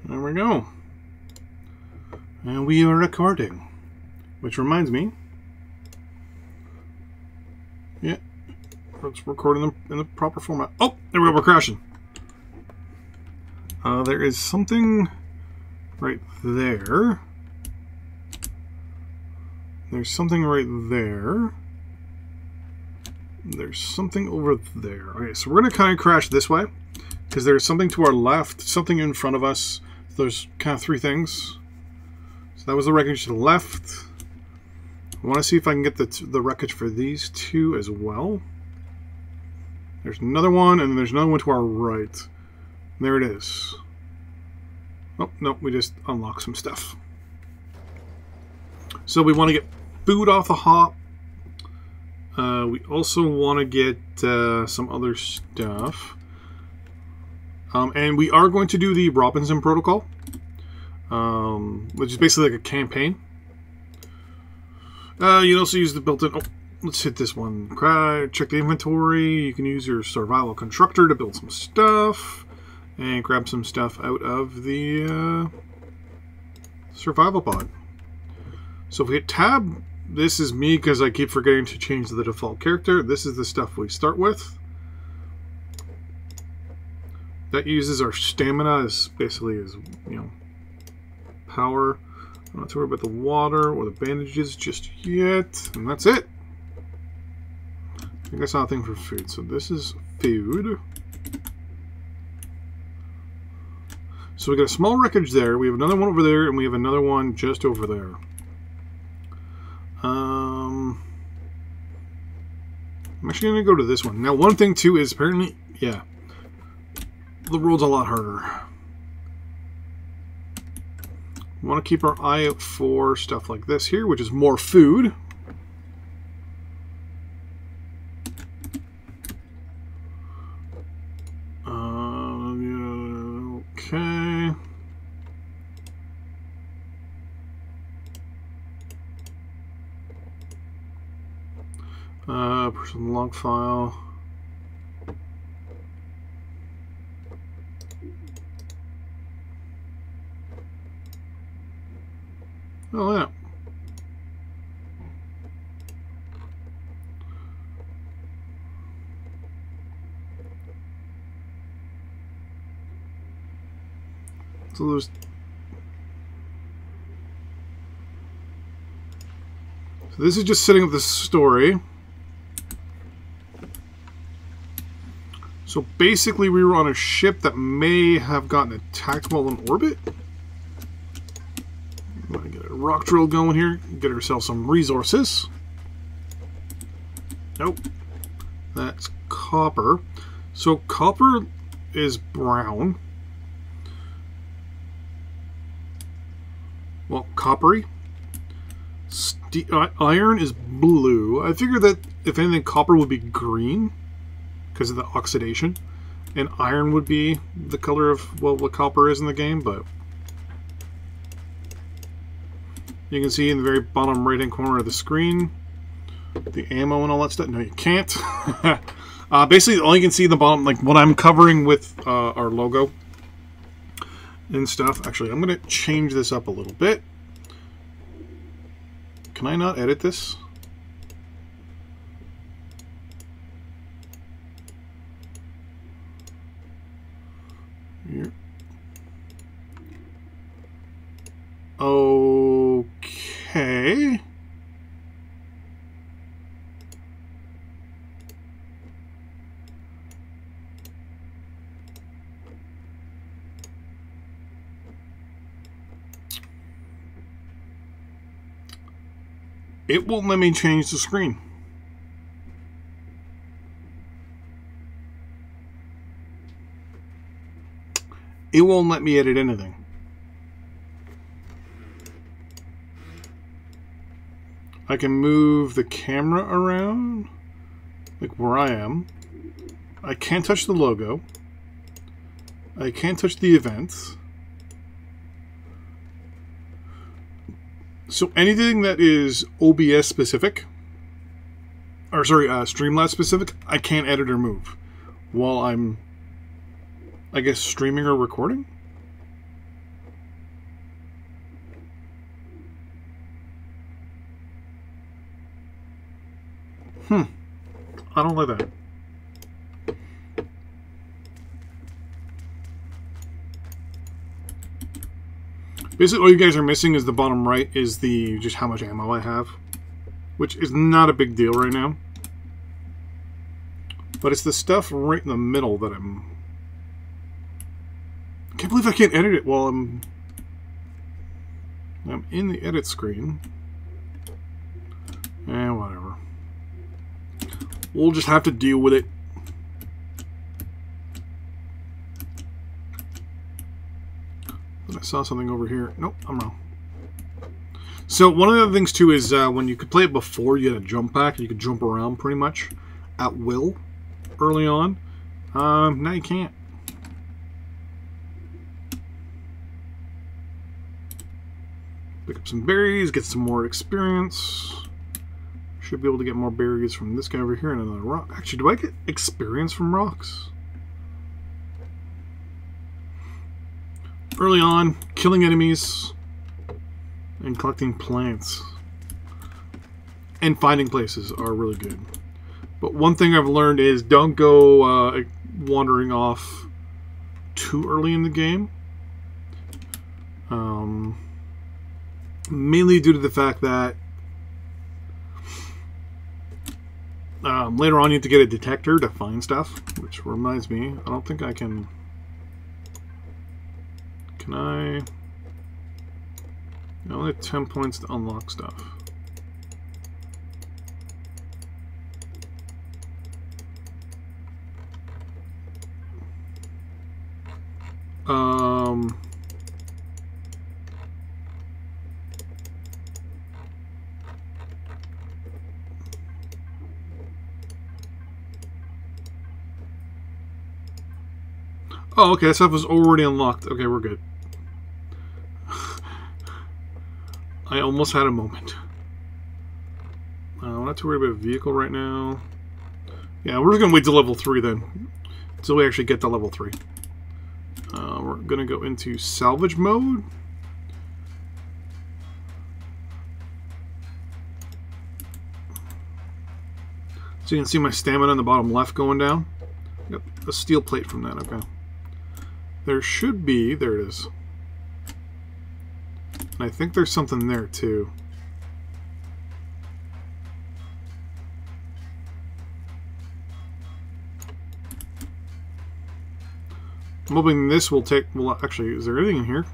There we go. And we are recording. Which reminds me. Yeah. Let's record in the proper format. Oh, there we go. We're crashing. There is something right there. There's something right there. There's something over there. Okay, so we're going to kind of crash this way. Because there's something to our left, something in front of us. So there's kind of three things. So that was the wreckage to the left. I want to see if I can get the wreckage for these two as well. There's another one, and there's another one to our right. There it is. Oh, no, we just unlocked some stuff. So we want to get food off the hop. We also want to get some other stuff. And we are going to do the Robinson Protocol, which is basically like a campaign. You also use the built-in... Oh, let's hit this one. Check the inventory. You can use your survival constructor to build some stuff. And grab some stuff out of the survival pod. So if we hit tab, this is me because I keep forgetting to change the default character. This is the stuff we start with. That uses our stamina as basically as, you know, power. I'm not too worried about the water or the bandages just yet. And that's it. I think I saw a thing for food. So this is food. So we got a small wreckage there. We have another one over there, and we have another one just over there. I'm actually going to go to this one. Now, one thing, too, is apparently, yeah, the road's a lot harder. We want to keep our eye out for stuff like this here, which is more food. Okay. Personal log file. Oh, yeah. So there's... So this is just setting up the story. So basically we were on a ship that may have gotten attacked while in orbit. I'm going to get a rock drill going here, get ourselves some resources. Nope. That's copper. So copper is brown. Well, coppery. Iron is blue. I figured that if anything, copper would be green because of the oxidation, and iron would be the color of, well, what copper is in the game. But you can see in the very bottom right hand corner of the screen the ammo and all that stuff. No, you can't. Basically, all you can see in the bottom, like what I'm covering with our logo and stuff. Actually, I'm going to change this up a little bit. Can I not edit this? Here. Okay. It won't let me change the screen. It won't let me edit anything. I can move the camera around, like where I am. I can't touch the logo. I can't touch the events. So anything that is OBS specific, or sorry, Streamlabs specific, I can't edit or move while I'm, I guess, streaming or recording. I don't like that. Basically, all you guys are missing is the bottom right is the just how much ammo I have, which is not a big deal right now. But it's the stuff right in the middle that I can't believe I can't edit it while I'm in the edit screen. Whatever. We'll just have to deal with it. I saw something over here. Nope, I'm wrong. So one of the other things too is when you could play it before, you had a jump pack. You could jump around pretty much at will early on. Now you can't. Pick up some berries, get some more experience. Should be able to get more berries from this guy over here and another rock. Actually, do I get experience from rocks? Early on, killing enemies and collecting plants and finding places are really good. But one thing I've learned is don't go wandering off too early in the game. Mainly due to the fact that later on you have to get a detector to find stuff, which reminds me, I don't think I can... Can I only have 10 points to unlock stuff. Oh, okay, that stuff was already unlocked. Okay, we're good. I almost had a moment. I'm not too worried about a vehicle right now. Yeah, we're just going to wait till level 3 then. Until we actually get to level 3. We're going to go into salvage mode. So you can see my stamina on the bottom left going down. Got a steel plate from that, okay. There should be, there it is. And I think there's something there too. I'm hoping this will take, well actually, is there anything in here?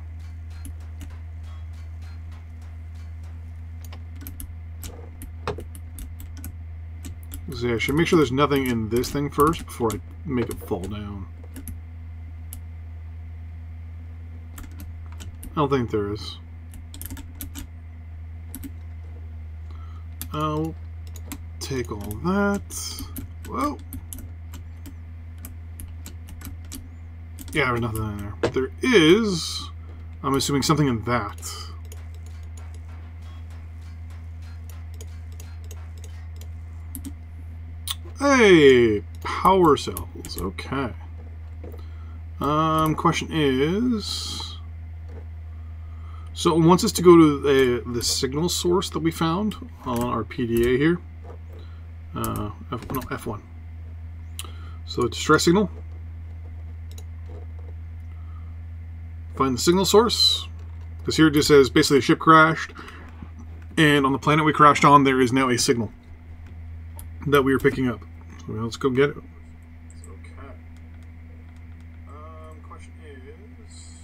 So I should make sure there's nothing in this thing first before I make it fall down. I don't think there is. I'll take all that. Whoa. Yeah, there's nothing in there. But there is, I'm assuming, something in that. Hey, power cells. Okay. Question is... So it wants us to go to the signal source that we found on our PDA here. F1. So distress signal. Find the signal source. Because here it just says basically a ship crashed. And on the planet we crashed on, there is now a signal that we are picking up. So let's go get it. Okay. Question is...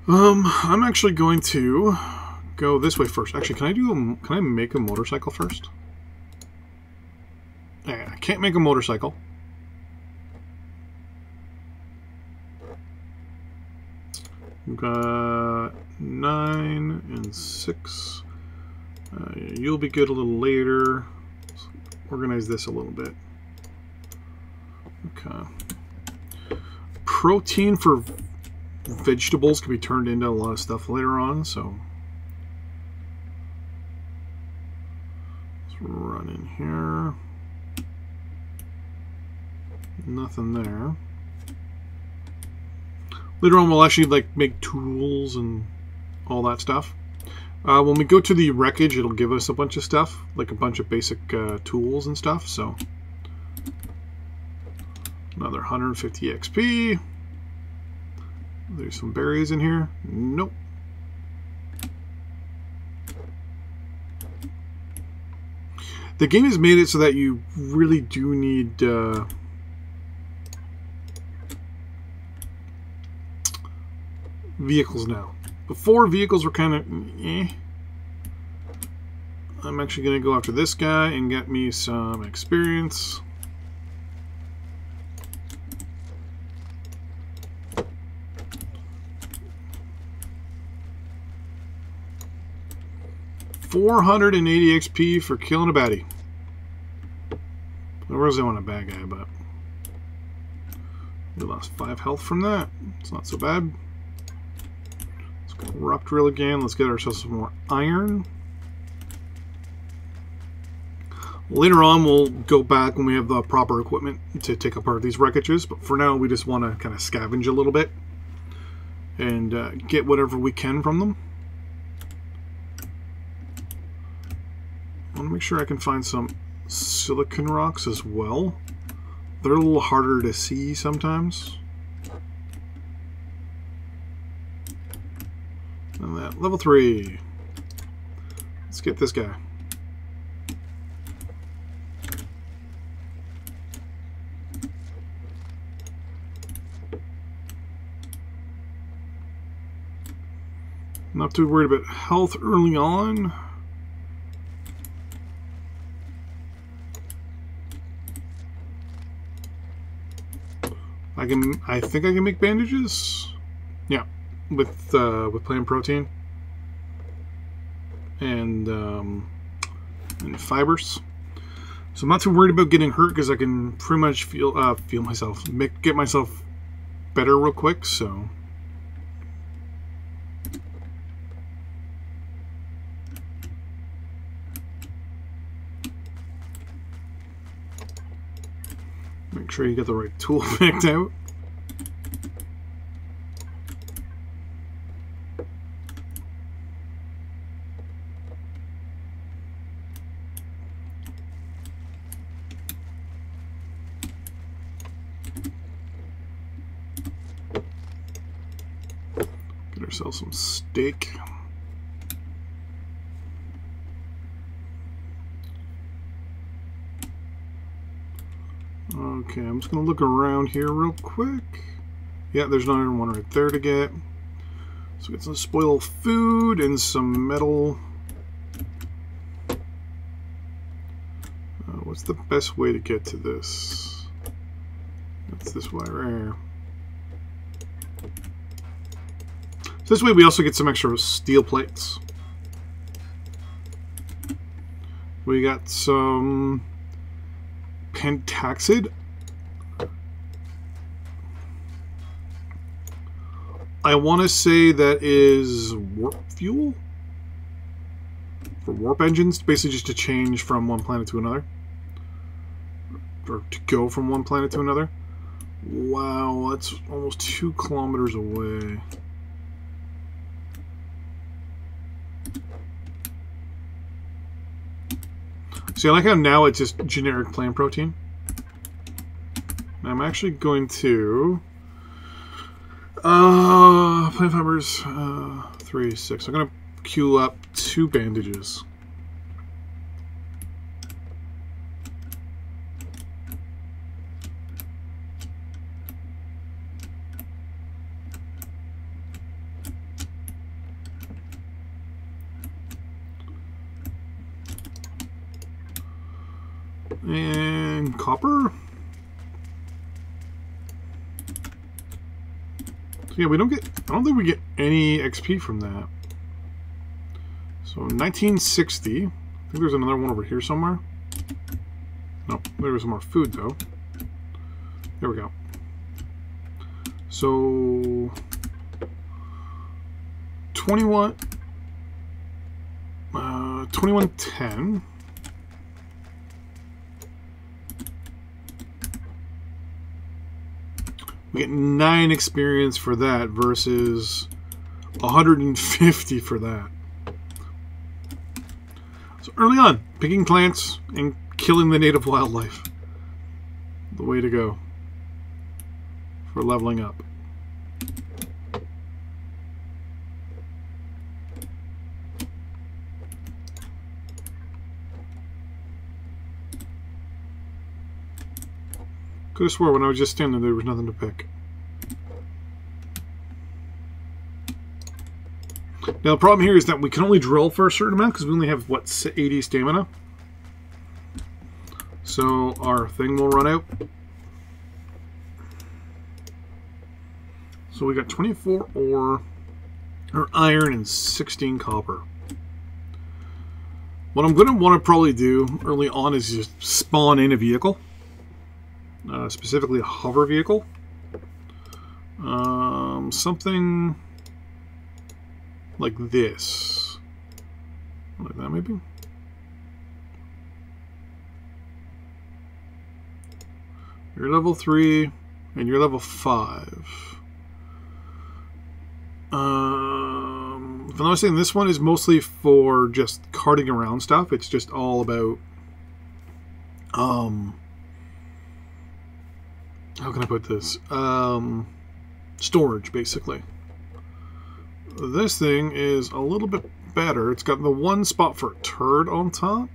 I'm actually going to go this way first. Actually, can I make a motorcycle first? Yeah, I can't make a motorcycle. We've got 9 and 6. You'll be good a little later. Let's organize this a little bit. Okay. Protein for vegetables can be turned into a lot of stuff later on, so let's run in here. Nothing there. Later on we'll actually like make tools and all that stuff. When we go to the wreckage, it'll give us a bunch of stuff, like a bunch of basic tools and stuff. So another 150 XP. There's some berries in here. Nope. The game has made it so that you really do need vehicles now. Before, vehicles were kind of eh. I'm actually going to go after this guy and get me some experience. $480 XP for killing a baddie. I really want a bad guy, but we lost 5 health from that. It's not so bad. Let's go rock drill again. Let's get ourselves some more iron. Later on, we'll go back when we have the proper equipment to take apart these wreckages. But for now, we just want to kind of scavenge a little bit and get whatever we can from them. I want to make sure I can find some silicon rocks as well. They're a little harder to see sometimes. And that level 3. Let's get this guy. Not too worried about health early on. I think I can make bandages. Yeah, with plant protein and fibers. So I'm not too worried about getting hurt because I can pretty much feel myself, get myself better real quick. So make sure you get the right tool picked out. Get ourselves some steak. Okay, I'm just going to look around here real quick. Yeah, there's another one right there to get. So get some spoiled food and some metal. What's the best way to get to this? That's this way right here. So this way we also get some extra steel plates. We got some pentaxid. I want to say that is warp fuel for warp engines, basically just to change from one planet to another, or to go from one planet to another. Wow, that's almost 2 kilometers away. See, I like how now it's just generic plant protein. I'm actually going to plant fibers 3, 6. I'm gonna queue up 2 bandages. And copper. So yeah, I don't think we get any XP from that. So 1960. I think there's another one over here somewhere. Nope, there was some more food though. There we go. So 2110. We get 9 experience for that versus 150 for that. So early on, picking plants and killing the native wildlife. The way to go for leveling up. Could have swore when I was just standing there was nothing to pick. Now the problem here is that we can only drill for a certain amount because we only have, what, 80 stamina? So our thing will run out. So we got 24 ore, or iron, and 16 copper. What I'm going to want to probably do early on is just spawn in a vehicle. Specifically a hover vehicle. Something like this. Like that, maybe? You're level 3, and you're level 5. If I'm not mistaken, this one is mostly for just carting around stuff. It's just all about, how can I put this? Storage, basically. This thing is a little bit better. It's got the one spot for a turret on top.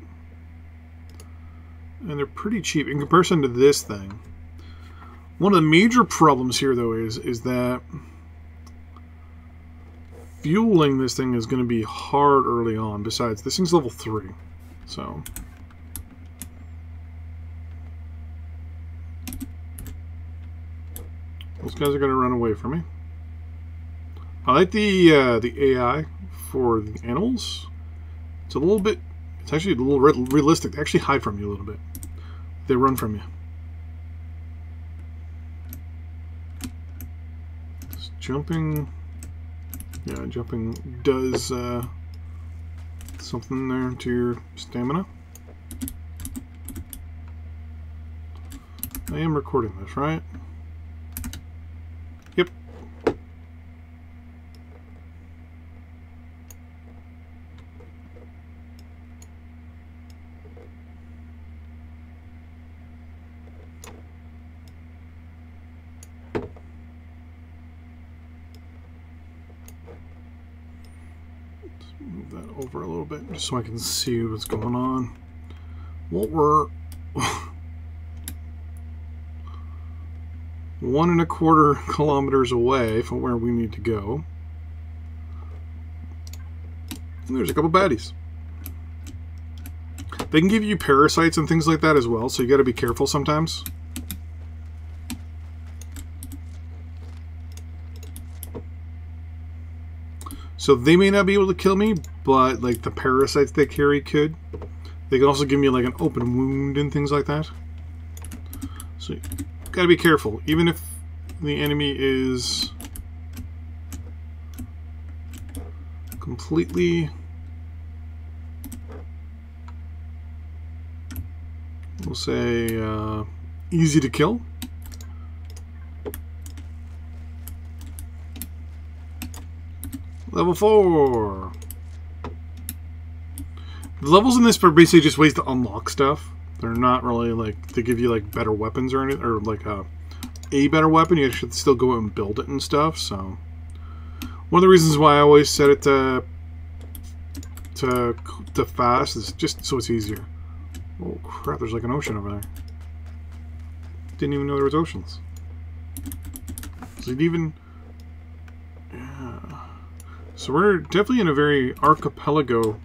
And they're pretty cheap in comparison to this thing. One of the major problems here, though, is that fueling this thing is going to be hard early on. Besides, this thing's level 3. So those guys are going to run away from me. I like the AI for the animals. It's a little bit, it's actually a little realistic. They actually hide from you a little bit. They run from you. Just jumping, yeah, jumping does something there to your stamina. I am recording this, right? Yep. Move that over a little bit just so I can see what's going on. What we're 1.25 kilometers away from where we need to go. And there's a couple baddies. They can give you parasites and things like that as well, so you got to be careful sometimes. So they may not be able to kill me, but like the parasites they carry could. They can also give me like an open wound and things like that. So you gotta be careful, even if the enemy is completely, we'll say, easy to kill. Level 4. The levels in this are basically just ways to unlock stuff. They're not really like to give you like better weapons or anything, or like a better weapon. You should still go out and build it and stuff. So one of the reasons why I always set it to fast is just so it's easier. Oh crap! There's like an ocean over there. Didn't even know there was oceans. Is it even? Yeah. So we're definitely in a very archipelago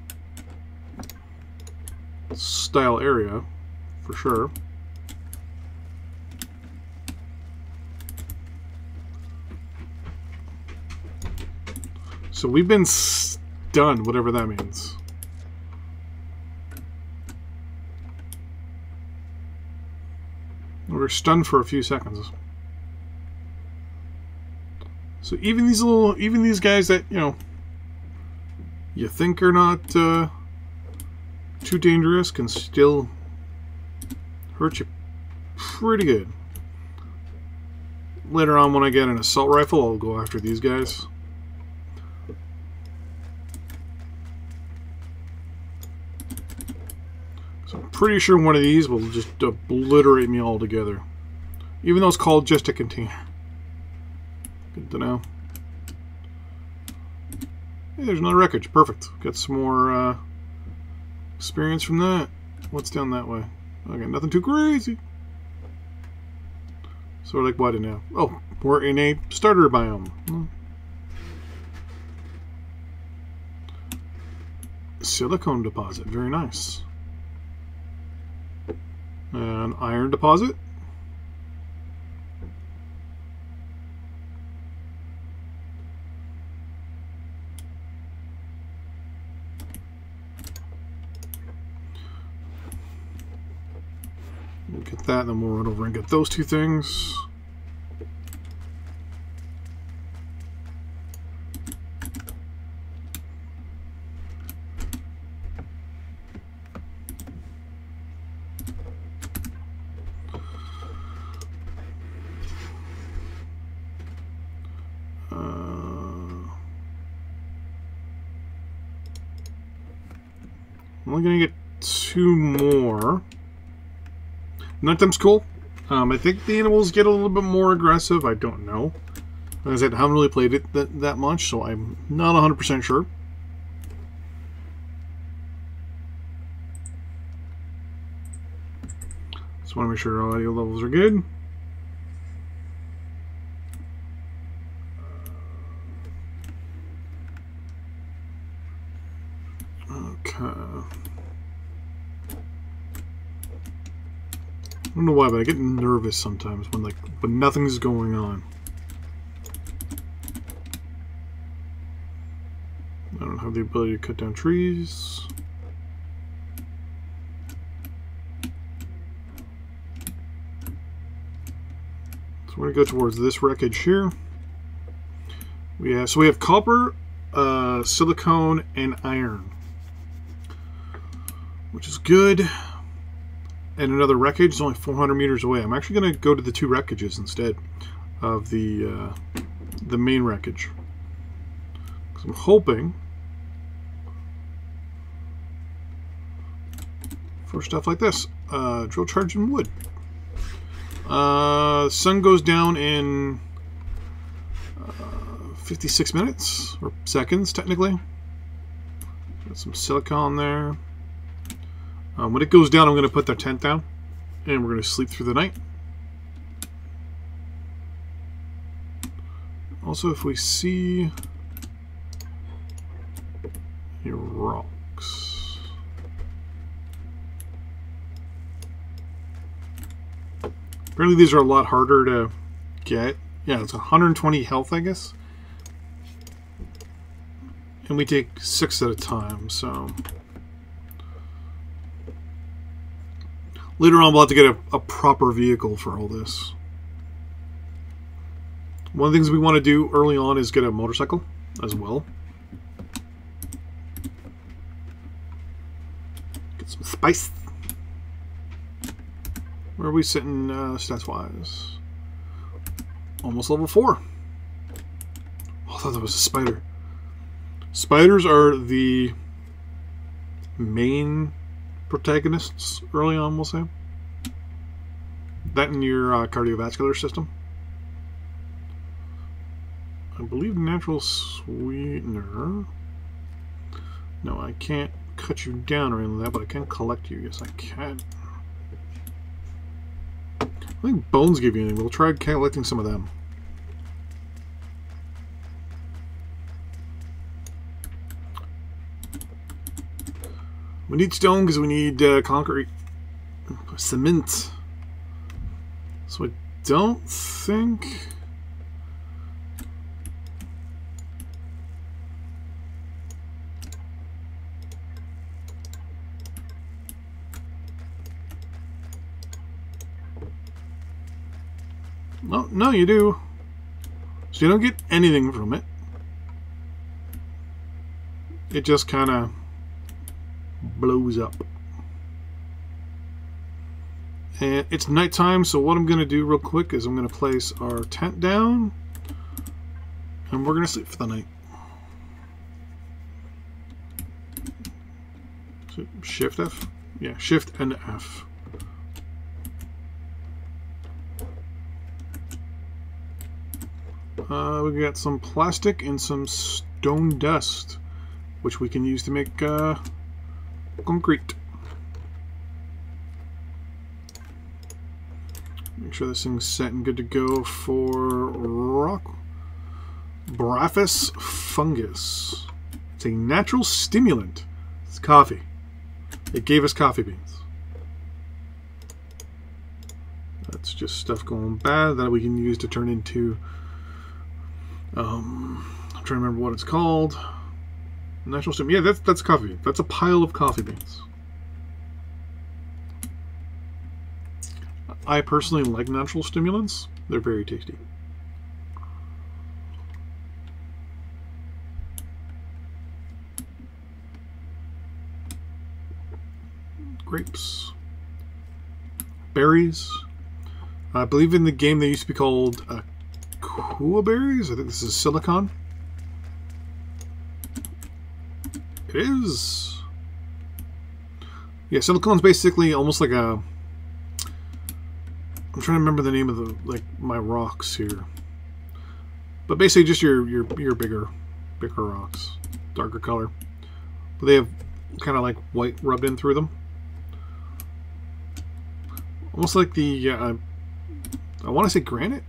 style area, for sure. So we've been stunned, whatever that means. We're stunned for a few seconds. So even these guys that, you know, you think are not too dangerous can still hurt you pretty good. Later on, when I get an assault rifle, I'll go after these guys. pretty sure one of these will just obliterate me altogether. Even though it's called just a container. Good to know. Hey, there's another wreckage. Perfect. Got some more experience from that. What's down that way? Okay, nothing too crazy. So we're like, what now? Oh, we're in a starter biome. Silicone deposit. Very nice. An iron deposit. We'll get that, then we'll run over and get those two things. I'm only going to get 2 more. Nighttime's cool. I think the animals get a little bit more aggressive. I don't know. Like I said, I haven't really played it that much, so I'm not 100% sure. Just want to make sure our audio levels are good. Okay. I don't know why, but I get nervous sometimes when nothing's going on. I don't have the ability to cut down trees. So we're gonna go towards this wreckage here. We have copper, silicone, and iron, which is good. And another wreckage is only 400 meters away. I'm actually going to go to the 2 wreckages instead of the main wreckage. Because I'm hoping for stuff like this. Drill charge in wood. Sun goes down in 56 minutes, or seconds technically. Got some silicone there. When it goes down, I'm going to put their tent down, and we're going to sleep through the night. Also, if we see any rocks, apparently these are a lot harder to get. Yeah, it's 120 health, I guess, and we take 6 at a time, so later on we'll have to get a proper vehicle for all this. One of the things we want to do early on is get a motorcycle as well. Get some spice. Where are we sitting stats-wise? Almost level 4. Oh, I thought that was a spider. Spiders are the main protagonists early on, we'll say. That in your cardiovascular system. I believe natural sweetener. No, I can't cut you down or anything like that, but I can collect you. Yes, I can. I think bones give you anything. We'll try collecting some of them. We need stone because we need concrete. Cement. So I don't think... No, no, you do. So you don't get anything from it. It just kind of blows up. And it's nighttime, so what I'm going to do real quick is I'm going to place our tent down, and we're going to sleep for the night. So Shift F? Yeah, Shift and F. We got some plastic and some stone dust, which we can use to make concrete. Make sure this thing's set and good to go for rock. Braphus fungus. It's a natural stimulant. It's coffee. It gave us coffee beans. That's just stuff going bad that we can use to turn into I'm trying to remember what it's called. Natural stimulant. Yeah, that's coffee. That's a pile of coffee beans. I personally like natural stimulants. They're very tasty. Grapes. Berries. I believe in the game they used to be called Kua berries. I think this is silicon. It is. Yeah, silicon's basically almost like a... I'm trying to remember the name of the my rocks here. But basically just your bigger rocks. Darker color. But they have kind of like white rubbed in through them. Almost like the I want to say granite.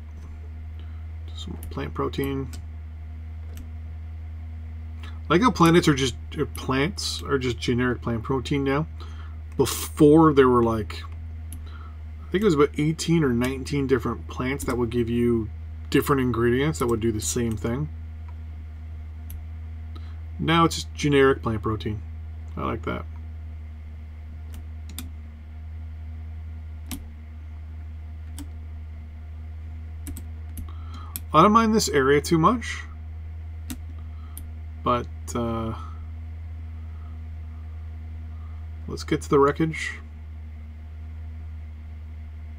Some plant protein. Like how plants are just generic plant protein now. Before there were like, I think it was about 18 or 19 different plants that would give you different ingredients that would do the same thing. Now it's just generic plant protein. I like that. I don't mind this area too much, but let's get to the wreckage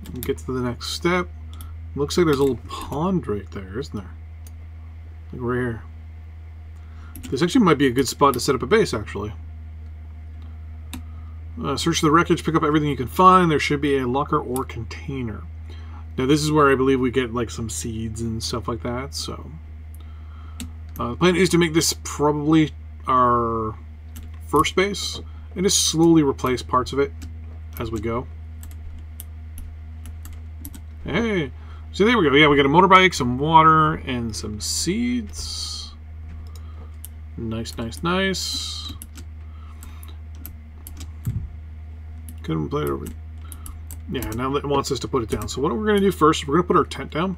and get to the next step. Looks like there's a little pond right there, isn't there? Like right here. This actually might be a good spot to set up a base, actually. Search the wreckage, pick up everything you can find. There should be a locker or container. Now this is where I believe we get like some seeds and stuff like that. So the plan is to make this probably our first base and just slowly replace parts of it as we go. Hey, so there we go. Yeah, we got a motorbike, some water, and some seeds. Nice, nice, nice. Couldn't play it over. Yeah, now it wants us to put it down. So what we're going to do first, we're going to put our tent down.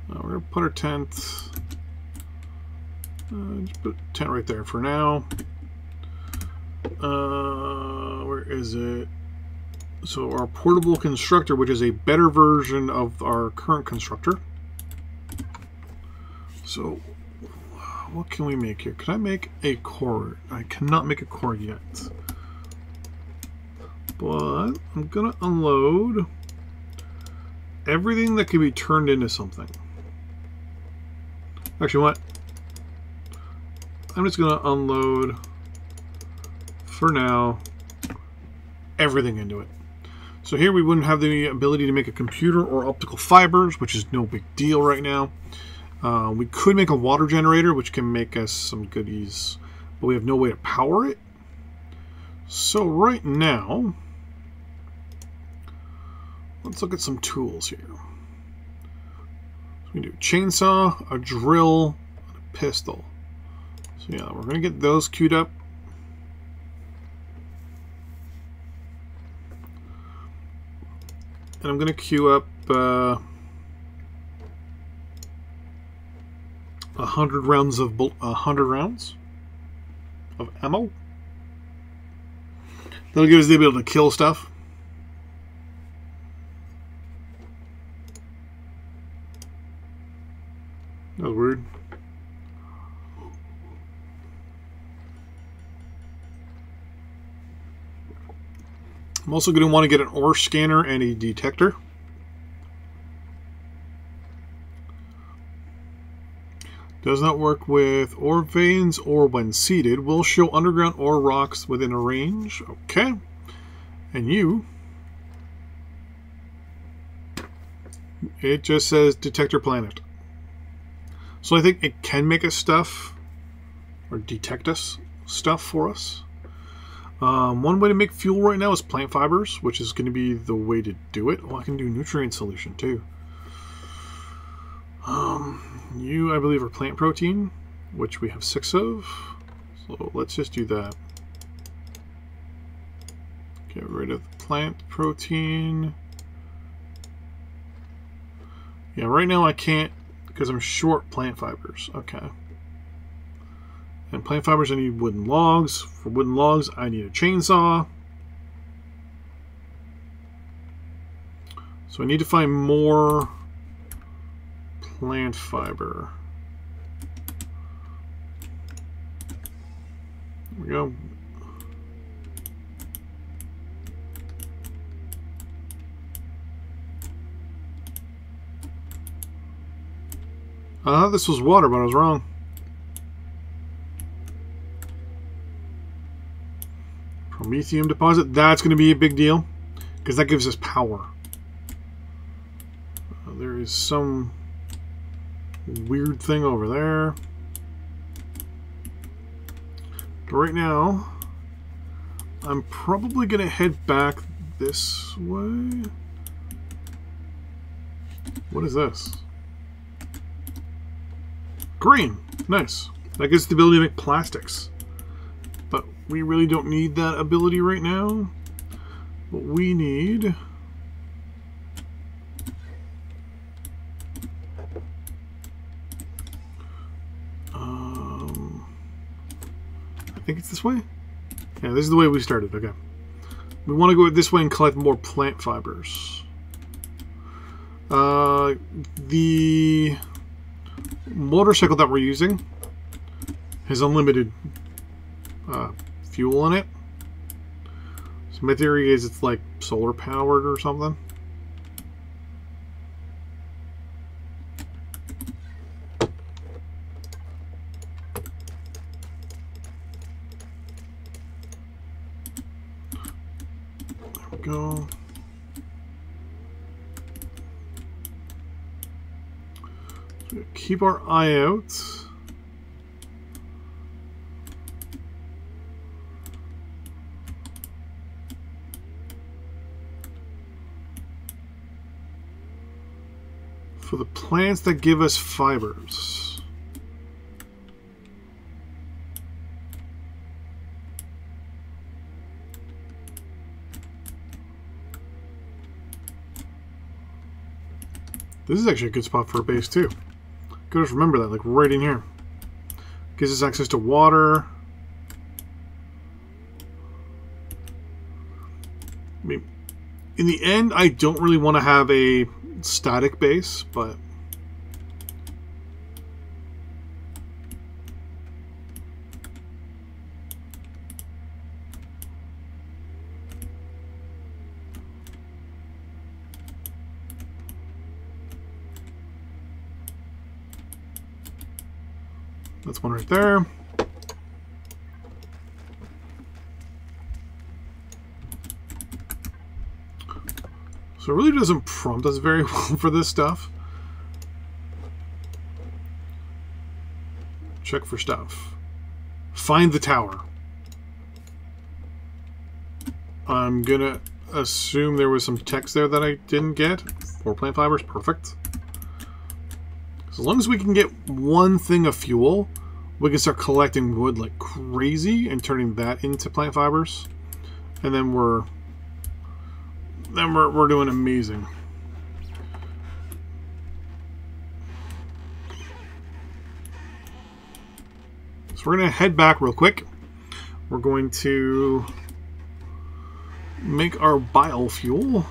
We're going to put our tent... just put a tent right there for now. Where is it? So our portable constructor, which is a better version of our current constructor. So what can we make here? Can I make a core? I cannot make a core yet. But I'm going to unload everything that can be turned into something. Actually, what? I'm just going to unload, for now, everything into it. So here we wouldn't have the ability to make a computer or optical fibers, which is no big deal right now. We could make a water generator, which can make us some goodies, but we have no way to power it. So right now... let's look at some tools here. So we can do a chainsaw, a drill, and a pistol. So yeah, we're going to get those queued up. And I'm going to queue up 100 rounds of 100 rounds of ammo. That'll give us the ability to kill stuff. That was weird. I'm also going to want to get an ore scanner and a detector. Does not work with ore veins or when seeded. Will show underground ore rocks within a range. Okay. And you... It just says detector planet. So I think it can make us stuff, or detect us stuff for us. One way to make fuel right now is plant fibers, which is going to be the way to do it. Oh, I can do nutrient solution too. You, I believe, are plant protein, which we have 6 of. So let's just do that. Get rid of the plant protein. Yeah, right now I can't because I'm short plant fibers. Okay. And plant fibers, I need wooden logs. For wooden logs, I need a chainsaw. So I need to find more plant fiber. There we go. I thought this was water, but I was wrong. Promethium deposit. That's going to be a big deal because that gives us power. There is some weird thing over there. But right now, I'm probably going to head back this way. What is this? Green. Nice. That gives the ability to make plastics. But we really don't need that ability right now. What we need... I think it's this way? Yeah, this is the way we started. Okay. We want to go this way and collect more plant fibers. The motorcycle that we're using has unlimited fuel in it. So my theory is it's like solar powered or something. There we go. So keep our eye out. For the plants that give us fibers. This is actually a good spot for a base too. Gotta just remember that, like right in here. Gives us access to water. I mean, in the end, I don't really want to have a static base, but that's one right there. So it really doesn't prompt us very well for this stuff. Check for stuff. Find the tower. I'm gonna assume there was some text there that I didn't get. 4 plant fibers, perfect. As long as we can get one thing of fuel, we can start collecting wood like crazy and turning that into plant fibers. And then we're doing amazing. So we're going to head back real quick. We're going to make our biofuel.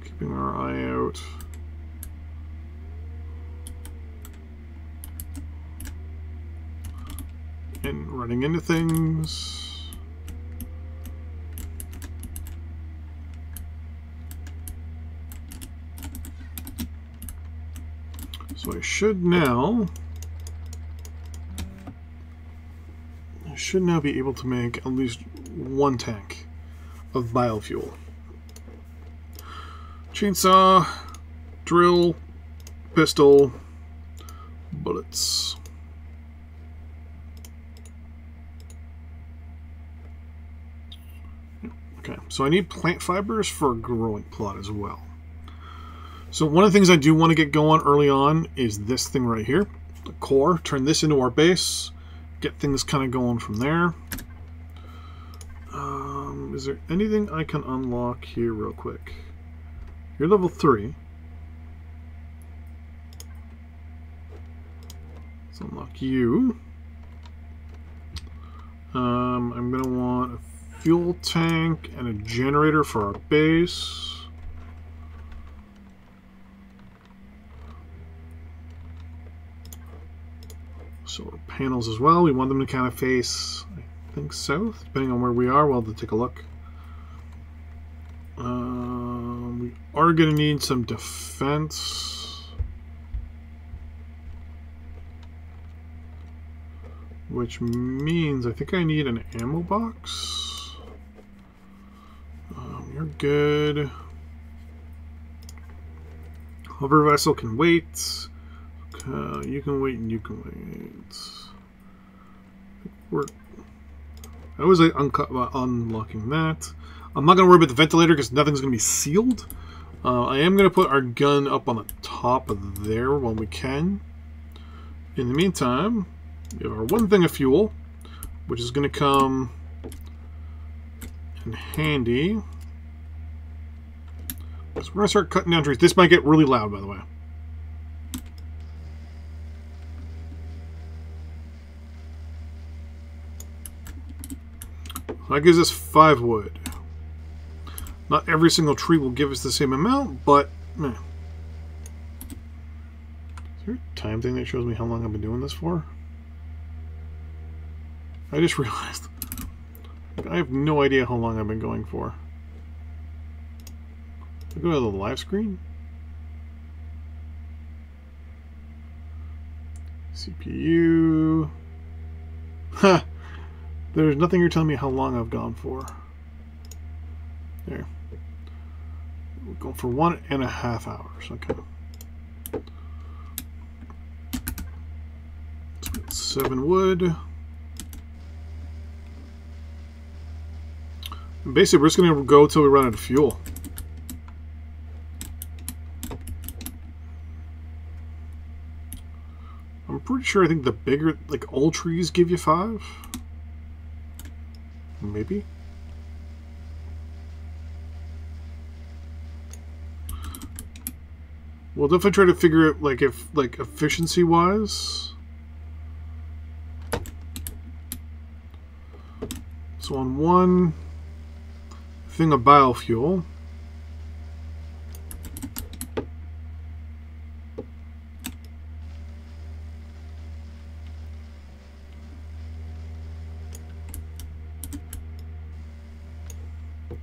Keeping our eye out. and running into things. So I should now be able to make at least one tank of biofuel. Chainsaw, drill, pistol, bullets. Okay, so I need plant fibers for a growing plot as well. So one of the things I do want to get going early on is this thing right here, the core. Turn this into our base, get things kind of going from there. Is there anything I can unlock here real quick? You're level 3. Let's unlock you. I'm going to want a fuel tank and a generator for our base. Solar panels as well. We want them to kind of face, I think, south, depending on where we are. We'll have to take a look. We are going to need some defense, which means I think I need an ammo box. You're good. Hover vessel can wait. You can wait and you can wait. I was unlocking that. I'm not going to worry about the ventilator because nothing's going to be sealed. I am going to put our gun up on the top of there when we can. In the meantime, we have our one thing of fuel, which is going to come in handy. So we're going to start cutting down trees. This might get really loud, by the way. That gives us 5 wood. Not every single tree will give us the same amount, but meh. Is there a time thing that shows me how long I've been doing this for? I just realized. I have no idea how long I've been going for. I go to the live screen. CPU. Ha! There's nothing you're telling me how long I've gone for. There. We're going for 1.5 hours. Okay. Let's get 7 wood. And basically, we're just going to go till we run out of fuel. I'm pretty sure I think the bigger, like, old trees give you 5. Maybe. We'll definitely try to figure out, like, if, like, efficiency wise. So on one thing of biofuel,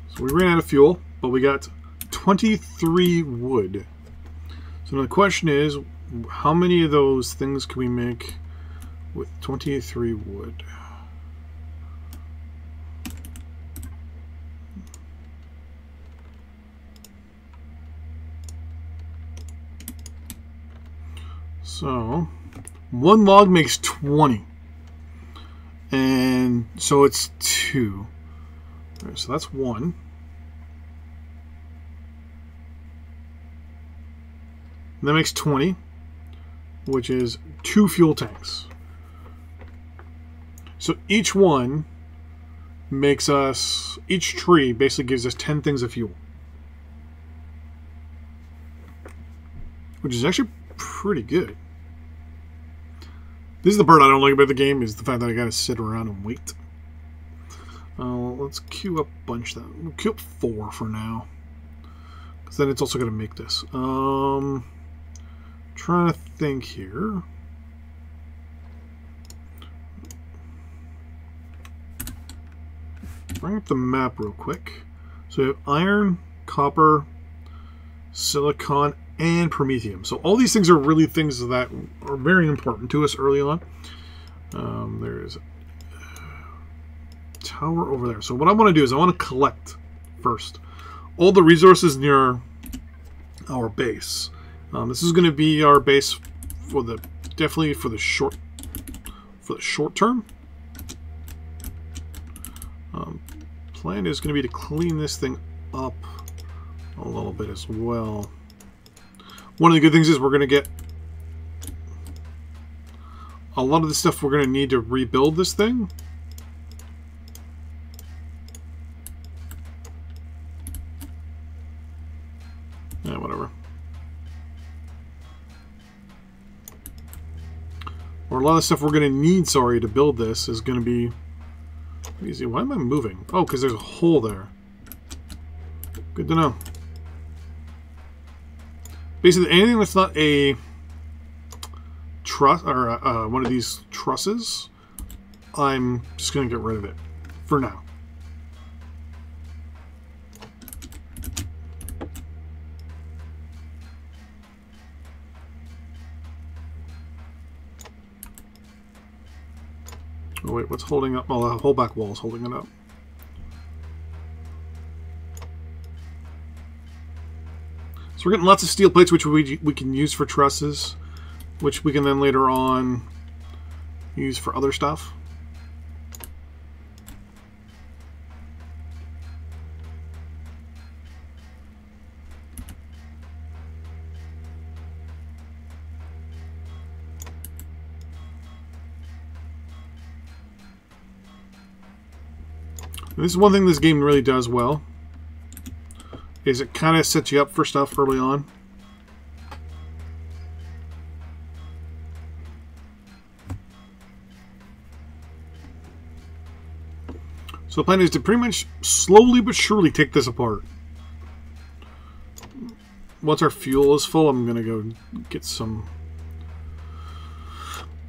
so we ran out of fuel, but we got 23 wood. So the question is, how many of those things can we make with 23 wood? So, one log makes 20. And so it's 2. All right, so that's 1. That makes 20, which is 2 fuel tanks. So each one makes us, each tree basically gives us 10 things of fuel. Which is actually pretty good. This is the part I don't like about the game, is the fact that I gotta sit around and wait. Let's queue up a bunch then. We'll queue up 4 for now. Because then it's also gonna make this. Trying to think here. bring up the map real quick. So we have iron, copper, silicon, and promethium. So all these things are really things that are very important to us early on. There's a tower over there. So what I want to do is I want to collect first all the resources near our base. This is going to be our base for the definitely for the short term. Plan is going to be to clean this thing up a little bit as well. One of the good things is we're going to get a lot of the stuff we're going to need to rebuild this thing. Yeah, whatever. Or a lot of stuff we're going to need, sorry, to build this is going to be easy. Why am I moving? Oh, because there's a hole there. Good to know. Basically, anything that's not a truss or one of these trusses, I'm just going to get rid of it for now. Oh wait, what's holding up? Oh, the whole back wall is holding it up. So we're getting lots of steel plates, which we can use for trusses, which we can then later on use for other stuff. And this is one thing this game really does well, is it kind of sets you up for stuff early on. So the plan is to pretty much slowly but surely take this apart. Once our fuel is full, I'm gonna go get some.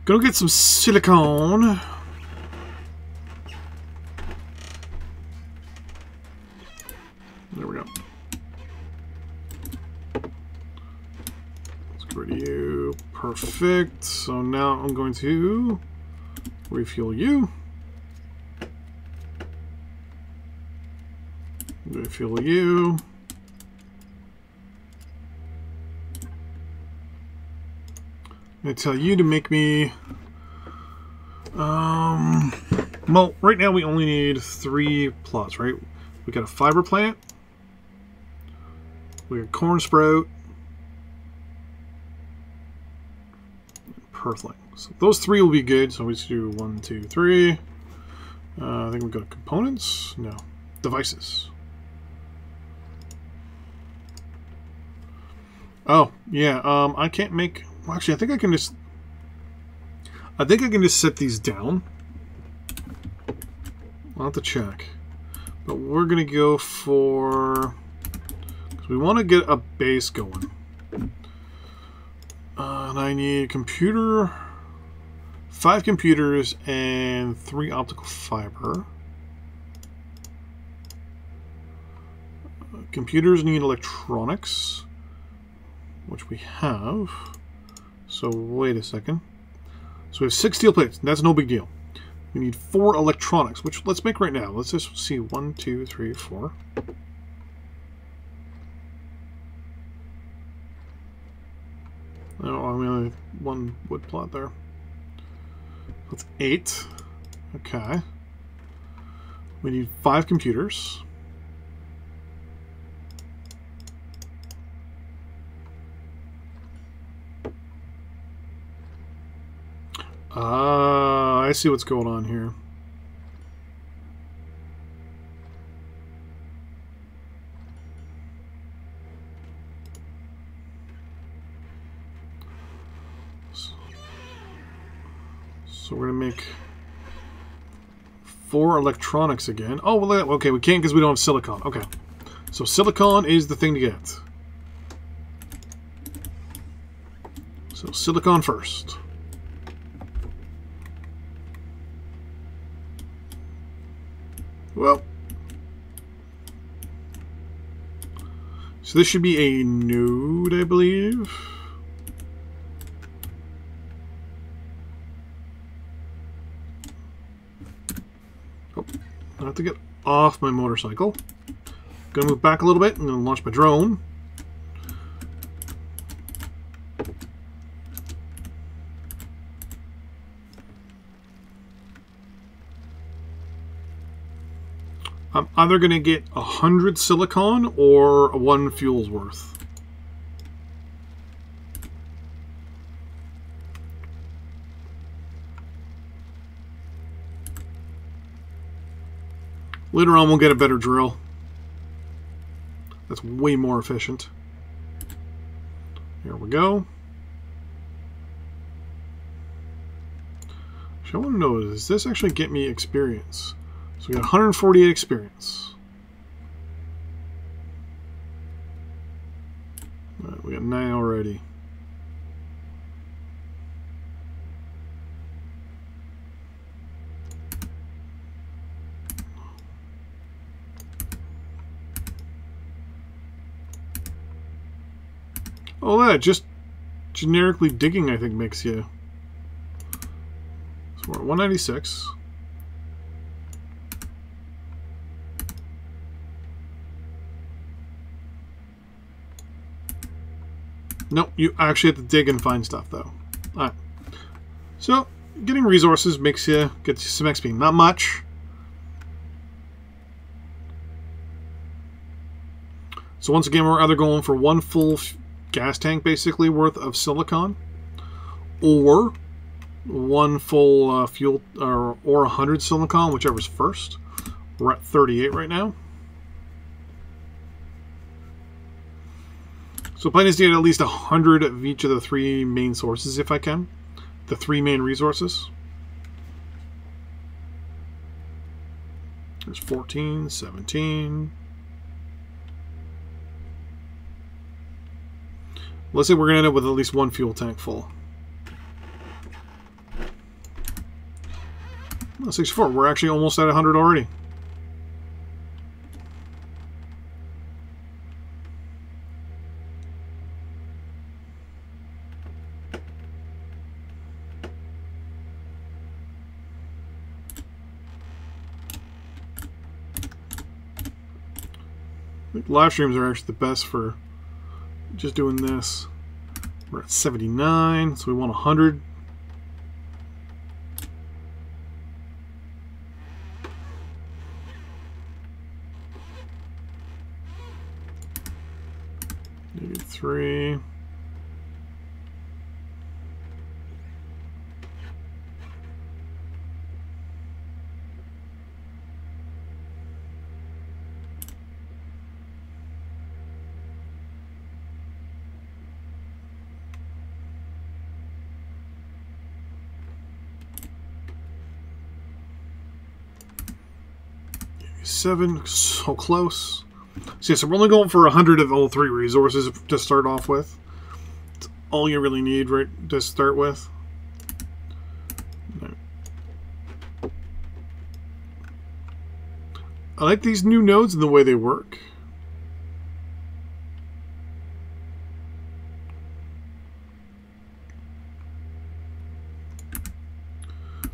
Go get some silicone. There we go. Let's get rid of you. Perfect. So now I'm going to refuel you. Refuel you. I'm going to tell you to make me... well, right now we only need 3 plots, right? We got a fiber plant. We got corn sprout. Perthling. So those 3 will be good. So we just do 1, 2, 3. I think we got components. No. Devices. Oh, yeah. I can't make... Well, actually, I think I can just set these down. I'll have to check. But we're going to go for... Because we want to get a base going. And I need computer... 5 computers and 3 optical fiber. Computers need electronics, which we have. So wait a second. So we have 6 steel plates. That's no big deal. We need 4 electronics, which let's make right now. Let's just see 1, 2, 3, 4. Oh, I mean, only 1 wood plot there. That's 8. Okay. We need 5 computers. I see what's going on here. So we're going to make 4 electronics again. Oh, well, okay, we can't because we don't have silicon. Okay. So silicon is the thing to get. So silicon first. Well, So this should be a node, I believe. Oh, I have to get off my motorcycle. Gonna move back a little bit and then launch my drone. I'm either going to get 100 silicon or 1 fuel's worth. Later on we'll get a better drill. That's way more efficient. Here we go. So I want to know, does this actually get me experience? So we got 148 experience. All right, we got 9 already. Oh, that just generically digging, I think, makes you. So we're at 196. Nope, you actually have to dig and find stuff, though. Alright. So, getting resources gets you some XP. Not much. So once again, we're either going for 1 full gas tank, basically, worth of silicon, or 1 full fuel, or 100 silicon, whichever's first. We're at 38 right now. So plan is to get at least 100 of each of the 3 main sources if I can. The 3 main resources. There's 14, 17. Let's say we're going to end up with at least 1 fuel tank full. Oh, 64. We're actually almost at 100 already. Live streams are actually the best for just doing this. We're at 79, so we want 100. Maybe 3. Seven, so close. So yeah, so we're only going for 100 of all 3 resources to start off with. That's all you really need, right, to start with. I like these new nodes and the way they work.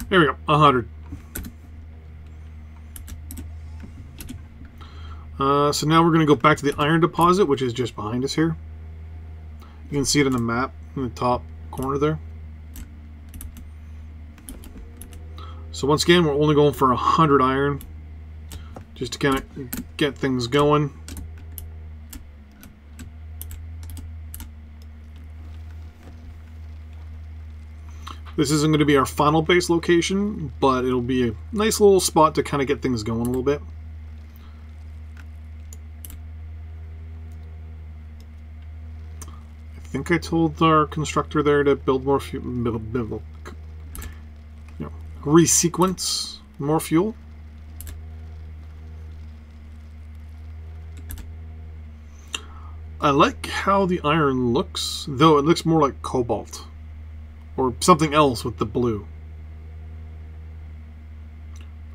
There we go, 100. So now we're going to go back to the iron deposit, which is just behind us here. You can see it on the map in the top corner there. So once again, we're only going for 100 iron, just to kind of get things going. This isn't going to be our final base location, but it'll be a nice little spot to kind of get things going a little bit. I think I told our constructor there to build more fuel, resequence more fuel. I like how the iron looks, though it looks more like cobalt or something else with the blue.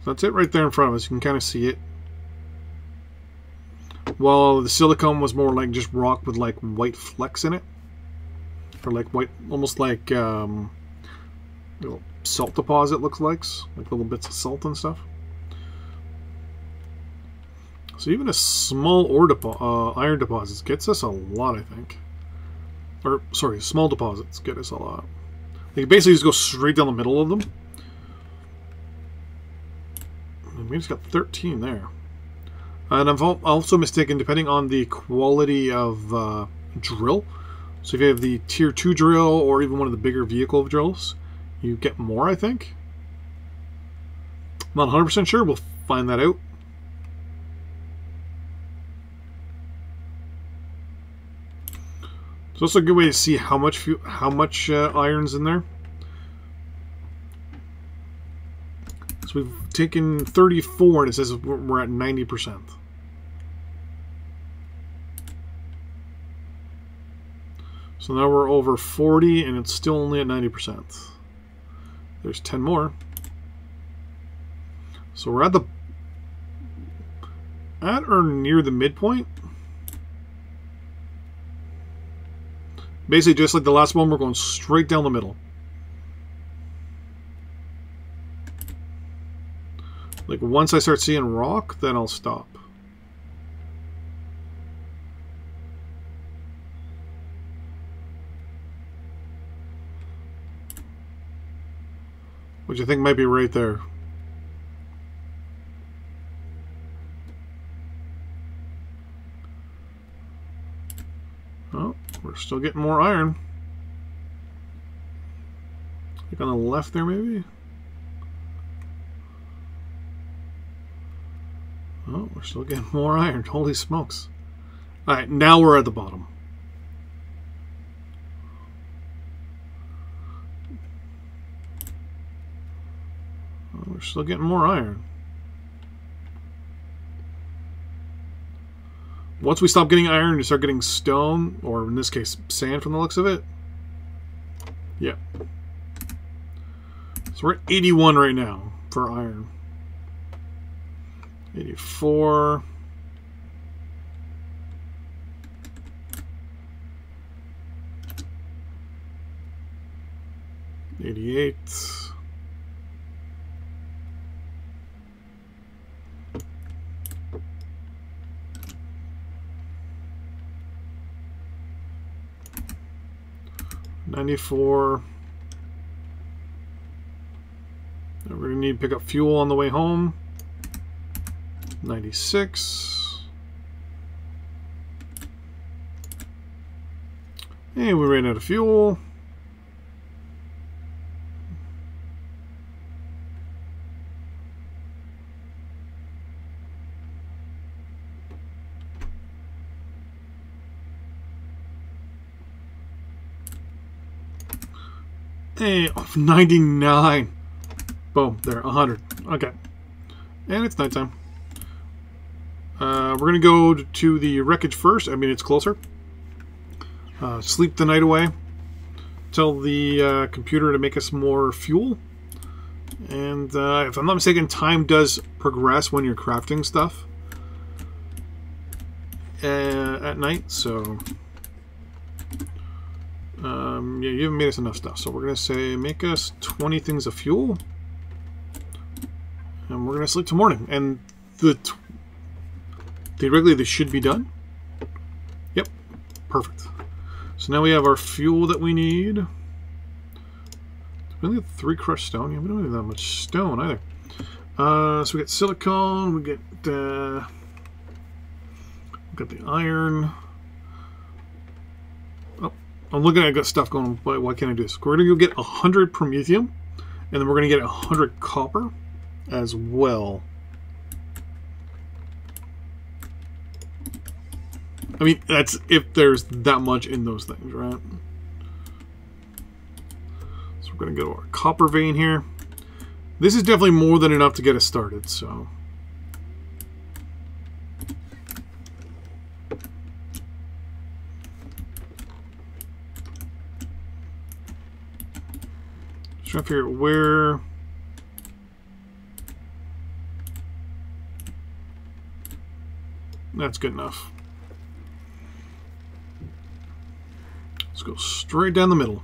So that's it right there in front of us. You can kind of see it. while the silicone was more like just rock with like white flecks in it, or like white, almost like little salt deposit looks like little bits of salt and stuff. So even a small iron deposits gets us a lot, I think. Or sorry, small deposits get us a lot. They basically just go straight down the middle of them. And we just got 13 there. And I'm also mistaken, depending on the quality of drill. So if you have the tier 2 drill or even one of the bigger vehicle drills, you get more, I think. I'm not 100% sure. We'll find that out. It's also a good way to see how much iron's in there. So we've taken 34 and it says we're at 90%. So now we're over 40 and it's still only at 90%. There's 10 more. So we're at or near the midpoint. Basically just like the last one, we're going straight down the middle. Like once I start seeing rock, then I'll stop. Which I think might be right there. Oh, we're still getting more iron. Like on the left there, maybe? Oh, we're still getting more iron. Holy smokes. Alright, now we're at the bottom. Oh, we're still getting more iron. Once we stop getting iron, you start getting stone, or in this case, sand from the looks of it. Yeah. So we're at 81 right now for iron. 84. 88. 94. We're going to need to pick up fuel on the way home. 96. And we ran out of fuel. Hey, 99. Boom, there, 100. Okay. And it's nighttime. We're going to go to the wreckage first. I mean, it's closer. Sleep the night away. Tell the computer to make us more fuel. And if I'm not mistaken, time does progress when you're crafting stuff at night. So, yeah, you haven't made us enough stuff. So we're going to say make us 20 things of fuel. And we're going to sleep till morning. And theoretically, this should be done. Yep, perfect. So now we have our fuel that we need. We only have 3 crushed stone. Yeah, we don't have that much stone either. So we get silicone. We get the iron. Oh, I'm looking at stuff going. Why can't I do this? We're gonna go get 100 promethium, and then we're gonna get 100 copper as well. I mean, that's if there's that much in those things, right? So we're going to go to our copper vein here. This is definitely more than enough to get us started, so. Just trying to figure out where. That's good enough. Let's go straight down the middle.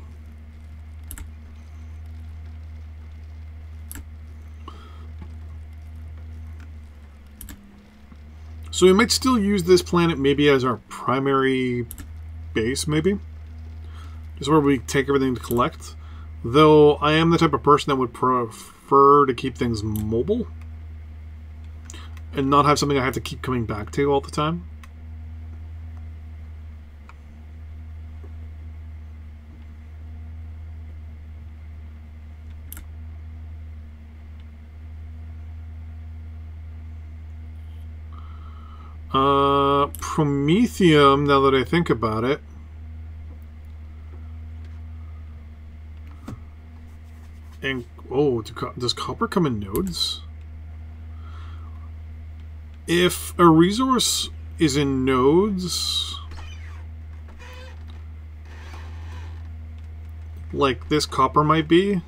So we might still use this planet maybe as our primary base, maybe. Just where we take everything to collect. Though I am the type of person that would prefer to keep things mobile. And not have something I have to keep coming back to all the time. Promethium, now that I think about it. And, oh, does copper come in nodes? If a resource is in nodes, like this copper might be,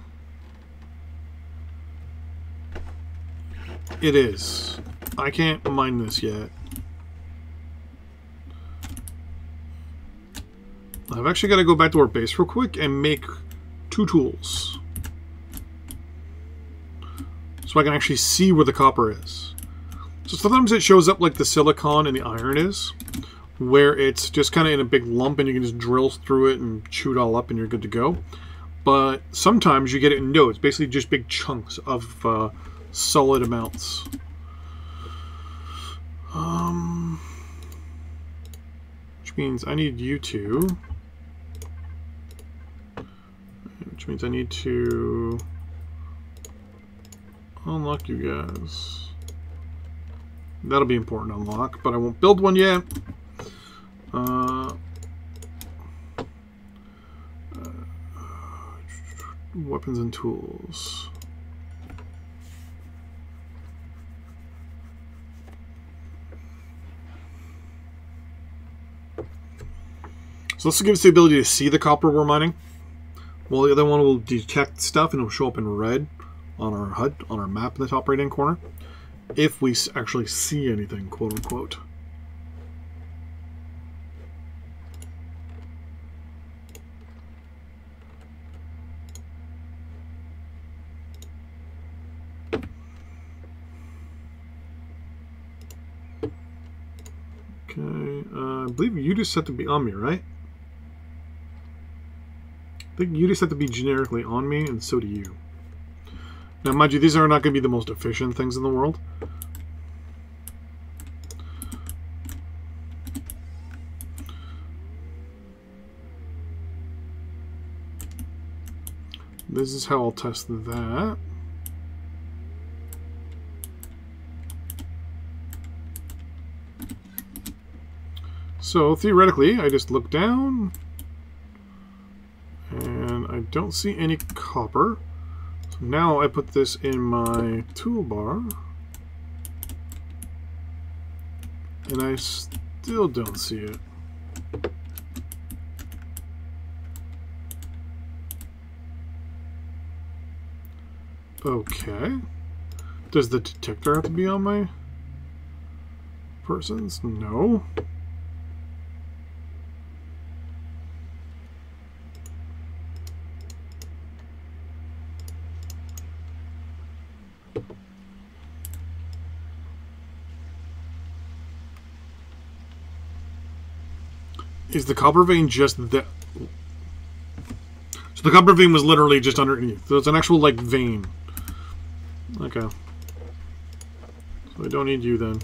it is. I can't mine this yet. I've actually got to go back to our base real quick and make 2 tools. So I can actually see where the copper is. So sometimes it shows up like the silicon and the iron is, where it's just kind of in a big lump and you can just drill through it and chew it all up and you're good to go. But sometimes you get it in nodes, basically just big chunks of solid amounts. Which means I need you two. Which means I need to unlock you guys. That'll be important to unlock, but I won't build one yet. Weapons and tools. So this will give us the ability to see the copper we're mining. Well, the other one will detect stuff and it'll show up in red on our HUD, on our map in the top right-hand corner. If we actually see anything, quote-unquote. Okay, I believe you just set to be on me, right? I think you just have to be generically on me, and so do you. Now, mind you, these are not going to be the most efficient things in the world. This is how I'll test that. So, theoretically, I just look down, and I don't see any copper. So now I put this in my toolbar, and I still don't see it. Okay. Does the detector have to be on my persons? No. Is the copper vein just that? So the copper vein was literally just underneath. So it's an actual, like, vein. Okay. So I don't need you then.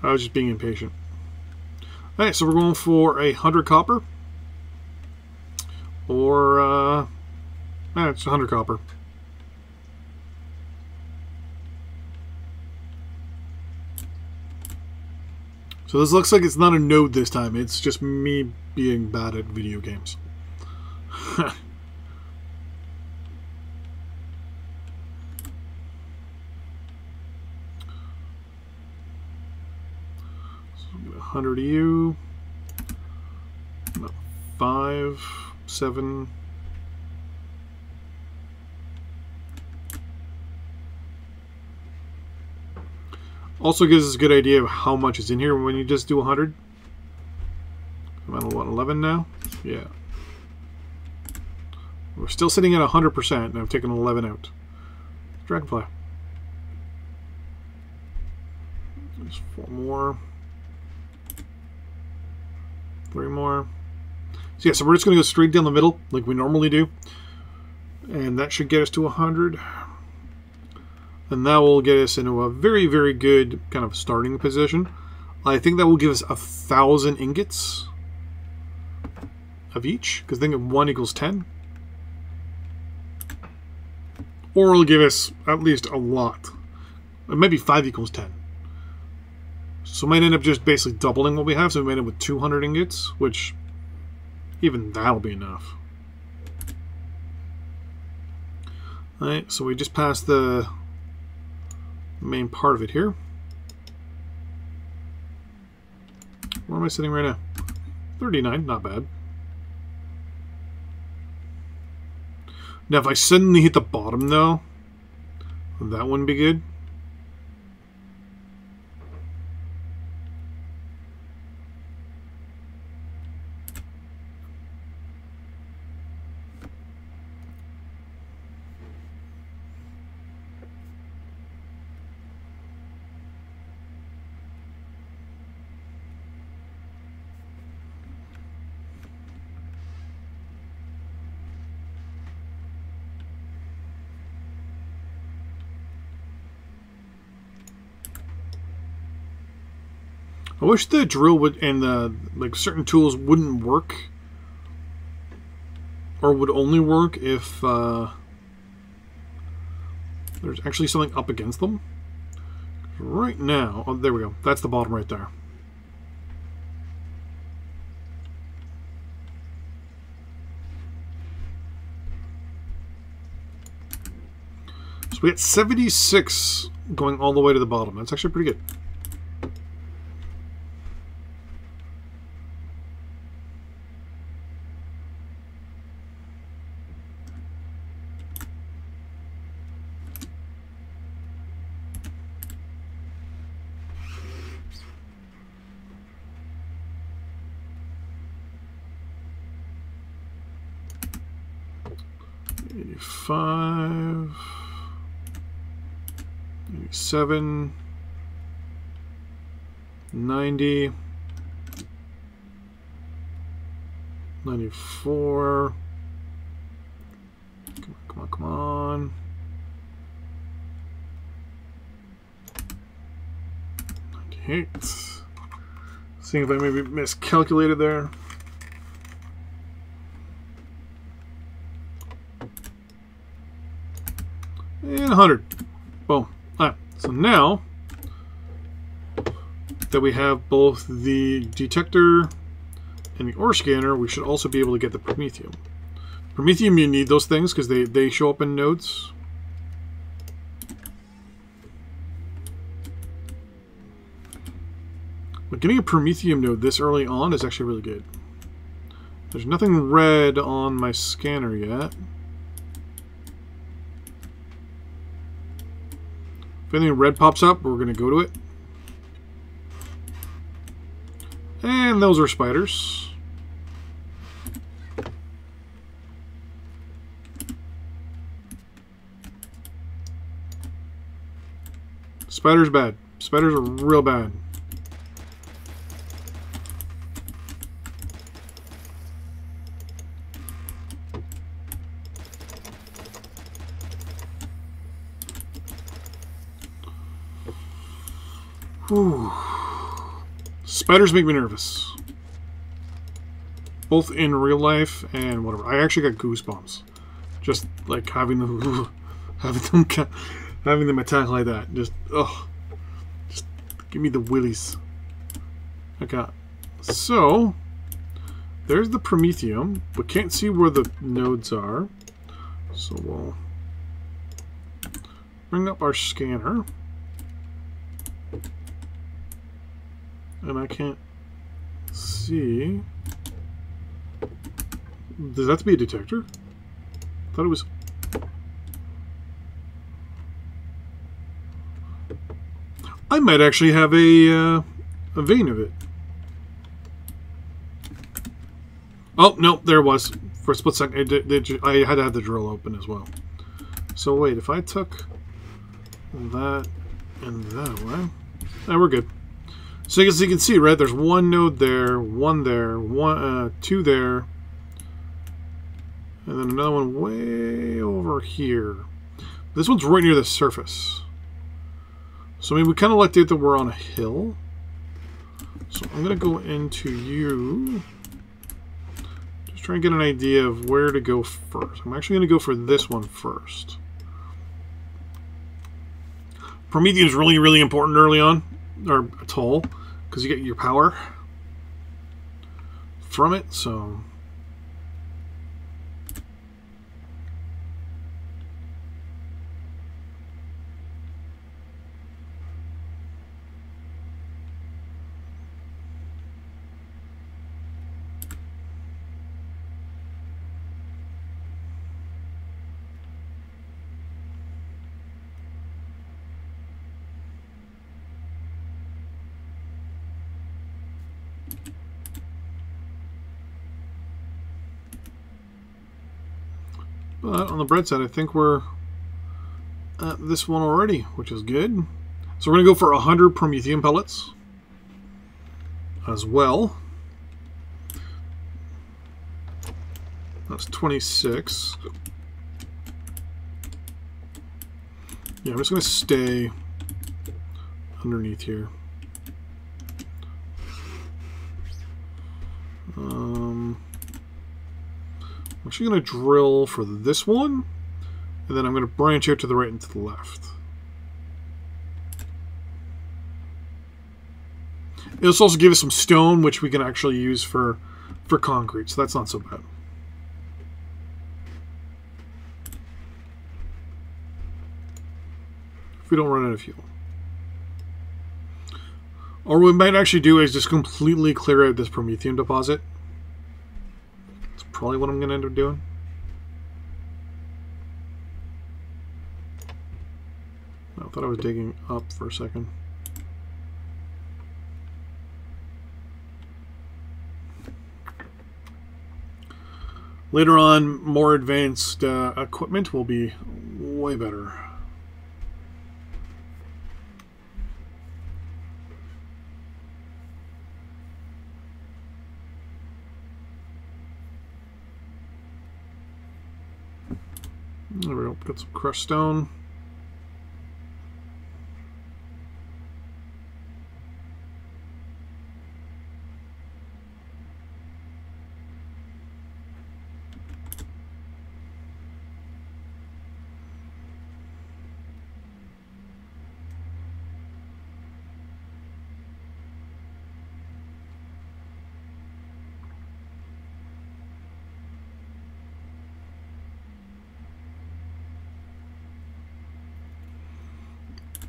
I was just being impatient. Alright, so we're going for 100 copper. Or, it's 100 copper. So this looks like it's not a node this time. It's just me being bad at video games. So 100 of you. About 5, 7. Also gives us a good idea of how much is in here when you just do 100. I'm at what, 11 now? Yeah. We're still sitting at 100%, and I've taken 11 out. Dragonfly. There's 4 more. 3 more. So yeah, so we're just going to go straight down the middle, like we normally do. And that should get us to 100. And that will get us into a very, very good kind of starting position. I think that will give us 1,000 ingots of each, because think of 1 equals 10. Or it'll give us at least a lot. Maybe 5 equals 10. So we might end up just basically doubling what we have. So we might end up with 200 ingots, which even that'll be enough. Alright, so we just passed the main part of it here. Where am I sitting right now? 39, not bad. Now if I suddenly hit the bottom though, that wouldn't be good. I wish the drill would and the like certain tools wouldn't work, or would only work if there's actually something up against them. Right now, oh, there we go. That's the bottom right there. So we got 76 going all the way to the bottom. That's actually pretty good. Five, 87, 90, 94. Come on, come on. 98. Seeing if I maybe miscalculated there. And 100. Boom. Alright, so now that we have both the detector and the ore scanner, we should also be able to get the Promethium. Promethium, you need those things because they show up in nodes. But getting a Promethium node this early on is actually really good. There's nothing red on my scanner yet. If anything red pops up, we're going to go to it. And those are spiders. Spiders bad. Spiders are real bad. Whew. Spiders make me nervous. Both in real life and whatever. I actually got goosebumps. Just like having them attack like that. Just just give me the willies. Okay. So there's the Promethium. We can't see where the nodes are. So we'll bring up our scanner. And I can't see. Does that have to be a detector? I thought it was. I might actually have a vein of it. Oh, no, there it was. For a split second, I had to have the drill open as well. So wait, if I took that and that away, we're good. So as you can see, right, there's one node there, one there, two there, and then another one way over here. This one's right near the surface. So I mean, we kind of like to think that we're on a hill. So I'm going to go into you. Just try and get an idea of where to go first. I'm actually going to go for this one first. Prometheum is really, really important early on, or atoll, because you get your power from it, so... But on the bright side, I think we're at this one already, which is good. So we're going to go for 100 Prometheum pellets as well. That's 26. Yeah, I'm just going to stay underneath here. I'm actually going to drill for this one, and then I'm going to branch out to the right and to the left. It'll also give us some stone, which we can actually use for concrete, so that's not so bad. If we don't run out of fuel. Or what we might actually do is just completely clear out this Prometheum deposit. Probably what I'm going to end up doing. I thought I was digging up for a second. Later on, more advanced equipment will be way better. There we go, got some crushed stone.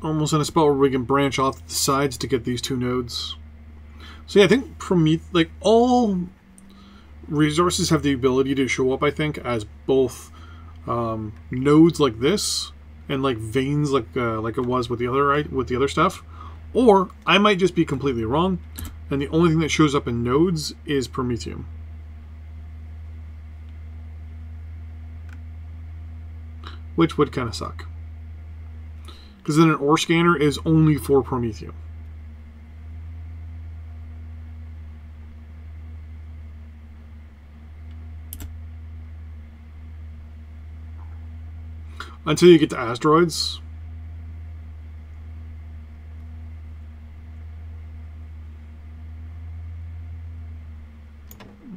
Almost in a spot where we can branch off the sides to get these two nodes. So yeah, I think like all resources have the ability to show up, I think, as both nodes like this and like veins like it was with the other stuff. Or I might just be completely wrong, and the only thing that shows up in nodes is Prometheum. Which would kind of suck. Because then an ore scanner is only for Prometheum. Until you get to asteroids.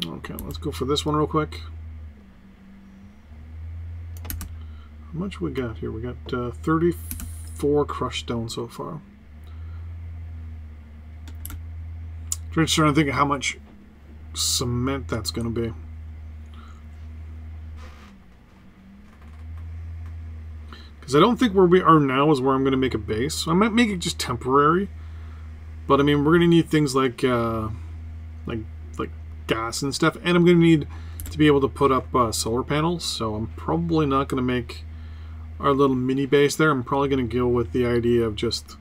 Okay, let's go for this one real quick. How much we got here? We got 34 crushed stone so far. Just trying to think of how much cement that's going to be. Because I don't think where we are now is where I'm going to make a base. So I might make it just temporary. But I mean, we're going to need things like gas and stuff, and I'm going to need to be able to put up solar panels. So I'm probably not going to make our little mini base there. I'm probably going to go with the idea of just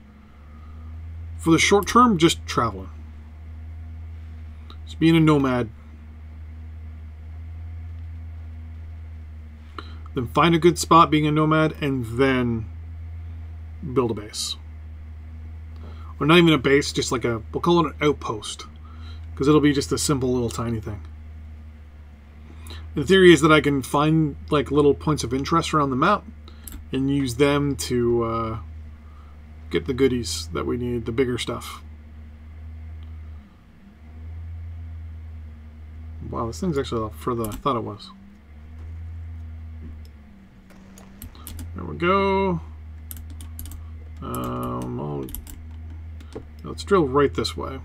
for the short term, just traveling. Just being a nomad. Then find a good spot being a nomad, and then build a base. Or not even a base, just like a, we'll call it an outpost. Because it'll be just a simple little tiny thing. The theory is that I can find like little points of interest around the map and use them to get the goodies that we need, the bigger stuff. Wow, this thing's actually a lot further than I thought it was. There we go. Let's drill right this way.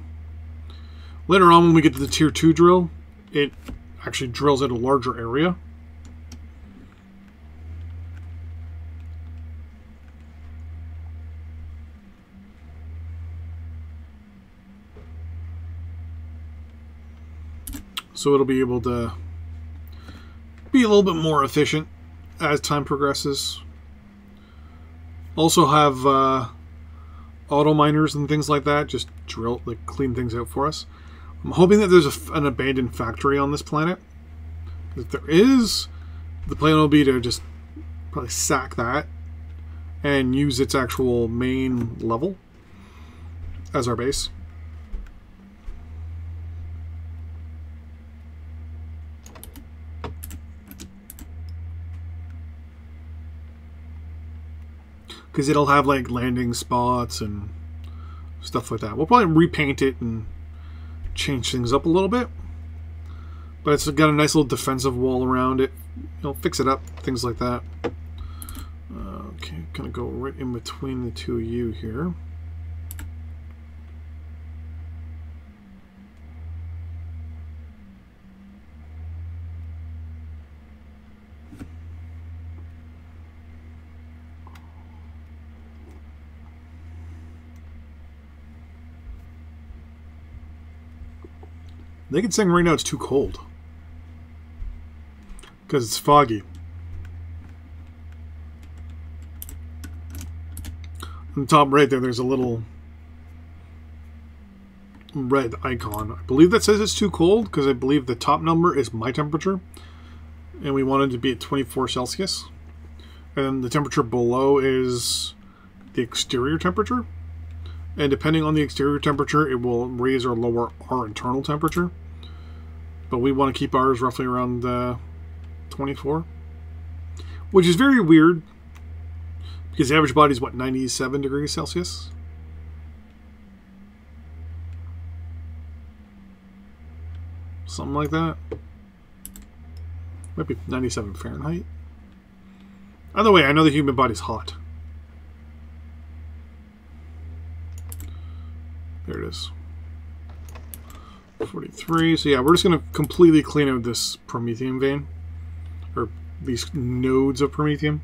Later on, when we get to the tier 2 drill, it actually drills at a larger area. So it'll be able to be a little bit more efficient as time progresses. Also have auto miners and things like that, just drill, like clean things out for us. I'm hoping that there's an abandoned factory on this planet. If there is, the plan will be to just probably sack that and use its actual main level as our base. Because it'll have like landing spots and stuff like that. We'll probably repaint it and change things up a little bit. But it's got a nice little defensive wall around it. You'll fix it up, things like that. Okay, gonna go right in between the two of you here. They can saying right now it's too cold. Because it's foggy. On the top right there, there's a little red icon. I believe that says it's too cold because I believe the top number is my temperature. And we want it to be at 24 Celsius. And then the temperature below is the exterior temperature. And depending on the exterior temperature, it will raise or lower our internal temperature. But we want to keep ours roughly around 24. Which is very weird. Because the average body is, what, 97 degrees Celsius? Something like that. Might be 97 Fahrenheit. Either way, I know the human body's hot. There it is. 43. So yeah, we're just going to completely clean out this Promethium vein. Or these nodes of Promethium.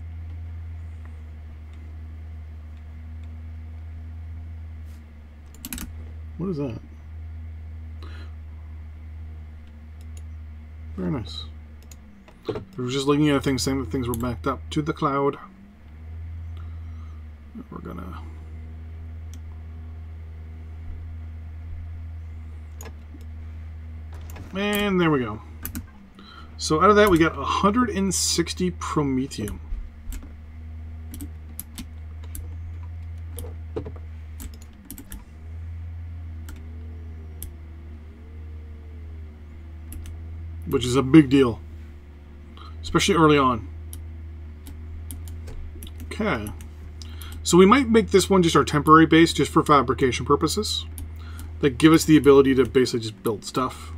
What is that? Very nice. We were just looking at things saying that things were backed up to the cloud. We're gonna... And there we go. So out of that we got 160 Promethium. Which is a big deal. Especially early on. Okay. So we might make this one just our temporary base just for fabrication purposes. That give us the ability to basically just build stuff.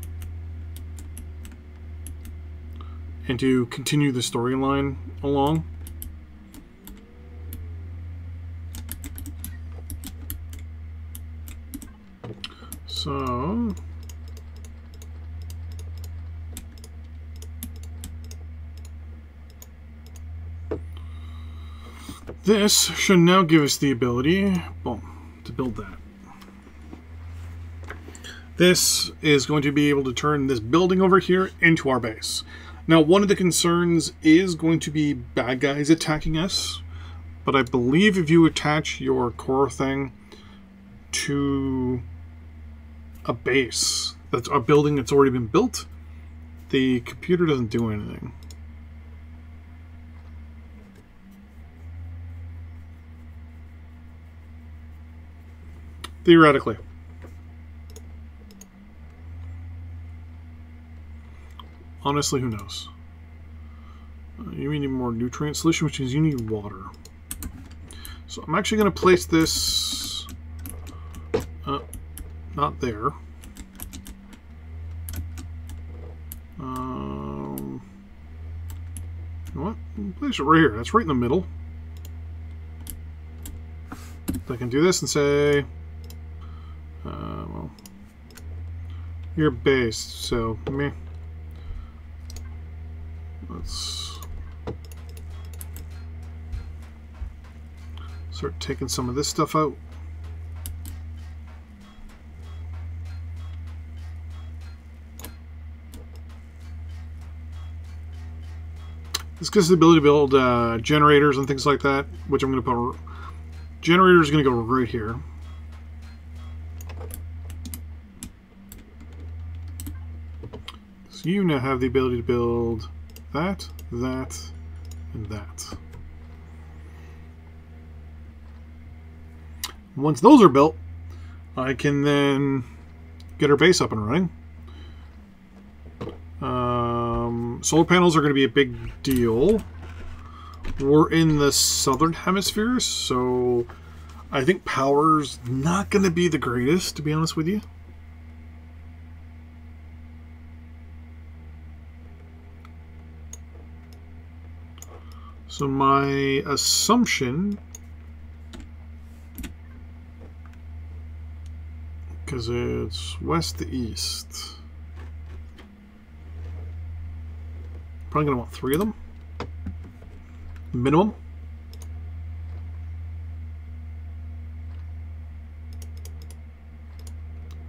And to continue the storyline along. So... this should now give us the ability, boom, to build that. This is going to be able to turn this building over here into our base. Now, one of the concerns is going to be bad guys attacking us, but I believe if you attach your core thing to a base, that's a building that's already been built, the computer doesn't do anything. Theoretically. Honestly, who knows? You need more nutrient solution, which means you need water. So I'm actually going to place this not there. You know what? Place it right here. That's right in the middle. I can do this and say, well, you're based, so meh. Let's start taking some of this stuff out. This gives us the ability to build generators and things like that, which I'm going to put. Generator is going to go right here. So you now have the ability to build that, that, and that. Once those are built, I can then get our base up and running. Solar panels are going to be a big deal. We're in the southern hemisphere, so I think power's not going to be the greatest, to be honest with you. So my assumption, because it's west to east, probably going to want 3 of them. Minimum.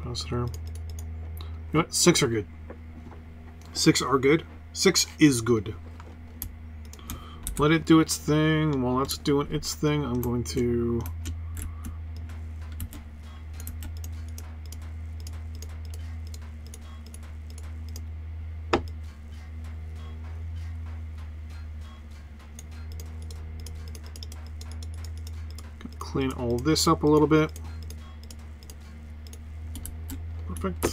Capacitor. You know what? 6 are good. 6 are good. 6 is good. Let it do its thing. While that's doing its thing, I'm going to clean all this up a little bit. Perfect.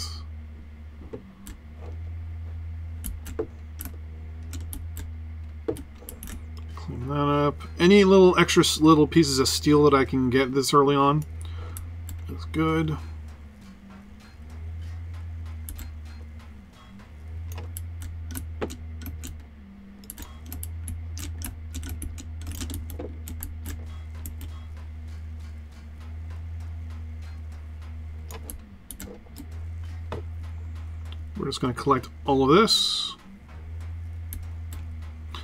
Clean that up. Any little extra little pieces of steel that I can get this early on is good. We're just going to collect all of this.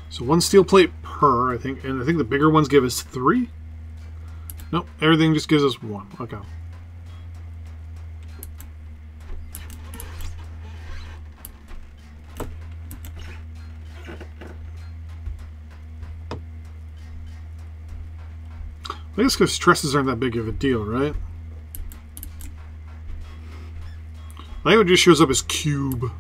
So 1 steel plate per, I think, and I think the bigger ones give us 3. Nope, everything just gives us 1. Okay. I guess because stresses aren't that big of a deal, right? I think it just shows up as cube.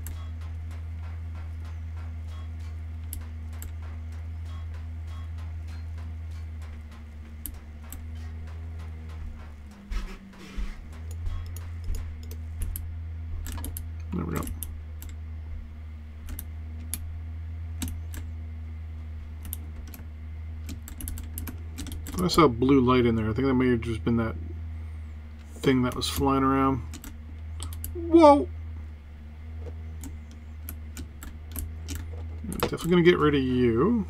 There we go. I saw a blue light in there. I think that may have just been that thing that was flying around. Whoa! I'm definitely going to get rid of you.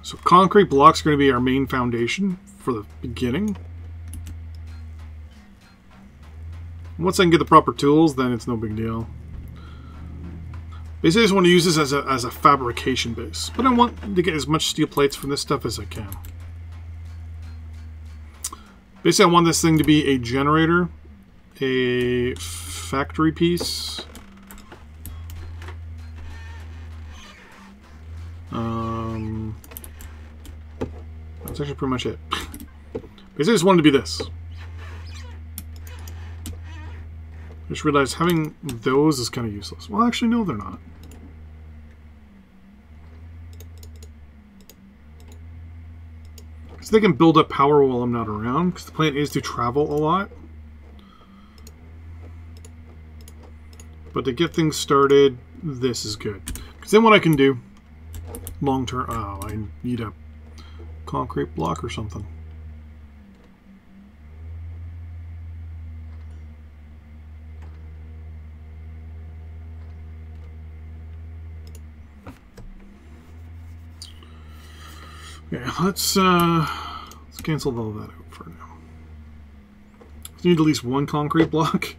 So concrete blocks are going to be our main foundation for the beginning. Once I can get the proper tools, then it's no big deal. Basically, I just want to use this as a fabrication base. But I want to get as much steel plates from this stuff as I can. Basically, I want this thing to be a generator, a factory piece, That's actually pretty much it. Because I just wanted to be this. I just realized having those is kind of useless. Well, actually, no, they're not. Because they can build up power while I'm not around, because the plan is to travel a lot. But to get things started, this is good. Because then what I can do, long term... Oh, I need a concrete block or something. Okay, let's cancel all that out for now. We need at least one concrete block.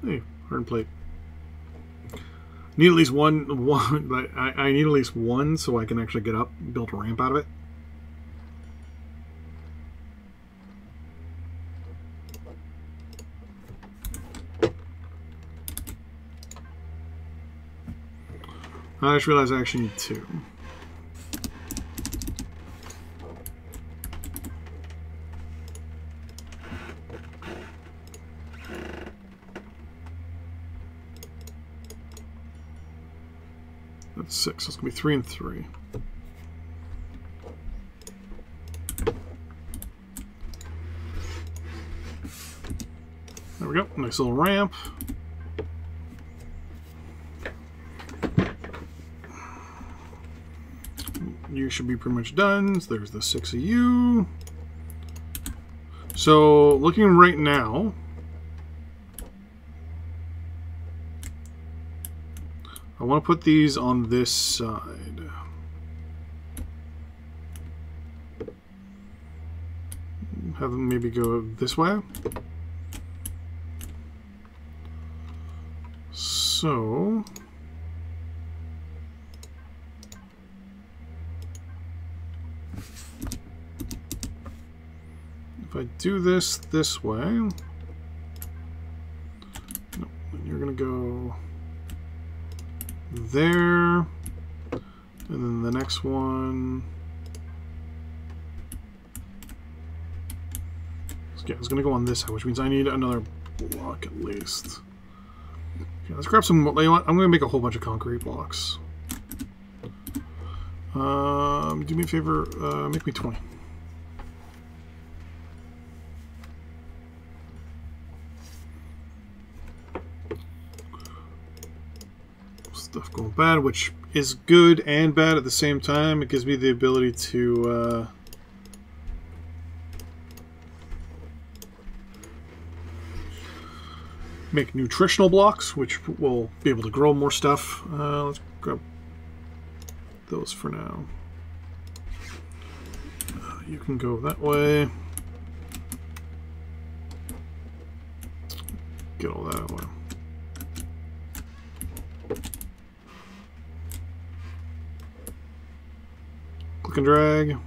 Hey, hard plate. Need at least one, but I need at least one so I can actually get up and build a ramp out of it. I just realized I actually need two. That's 6. So it's going to be 3 and 3. There we go. Nice little ramp. You should be pretty much done. So there's the 6 of you. So looking right now, I want to put these on this side. Have them maybe go this way. So if I do this way, no, then you're going to go there, and then the next one. Yeah, it's going to go on this side, which means I need another block at least. Okay, let's grab some. I'm going to make a whole bunch of concrete blocks. Do me a favor, make me 20. Stuff going bad, which is good and bad at the same time. It gives me the ability to make nutritional blocks, which will be able to grow more stuff. Let's grab those for now. You can go that way. Get all that out of the way. Click and drag.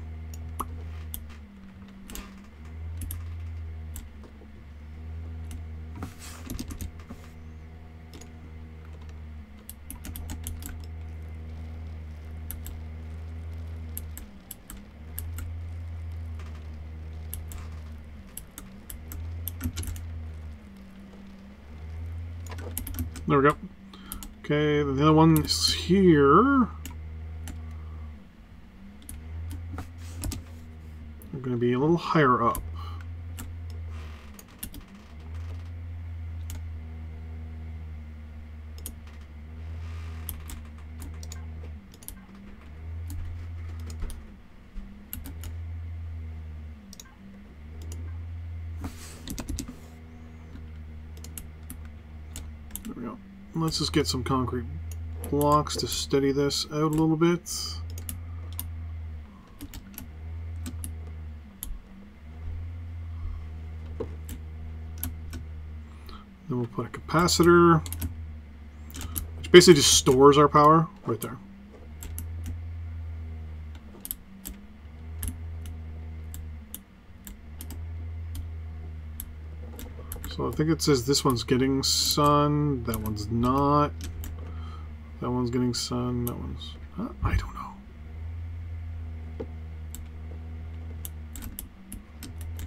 There we go. Okay, the other one is here. We're going to be a little higher up. There we go. Let's just get some concrete blocks to steady this out a little bit. Then we'll put a capacitor, which basically just stores our power right there. So I think it says this one's getting sun, that one's not. That one's getting sun, that one's... I don't know.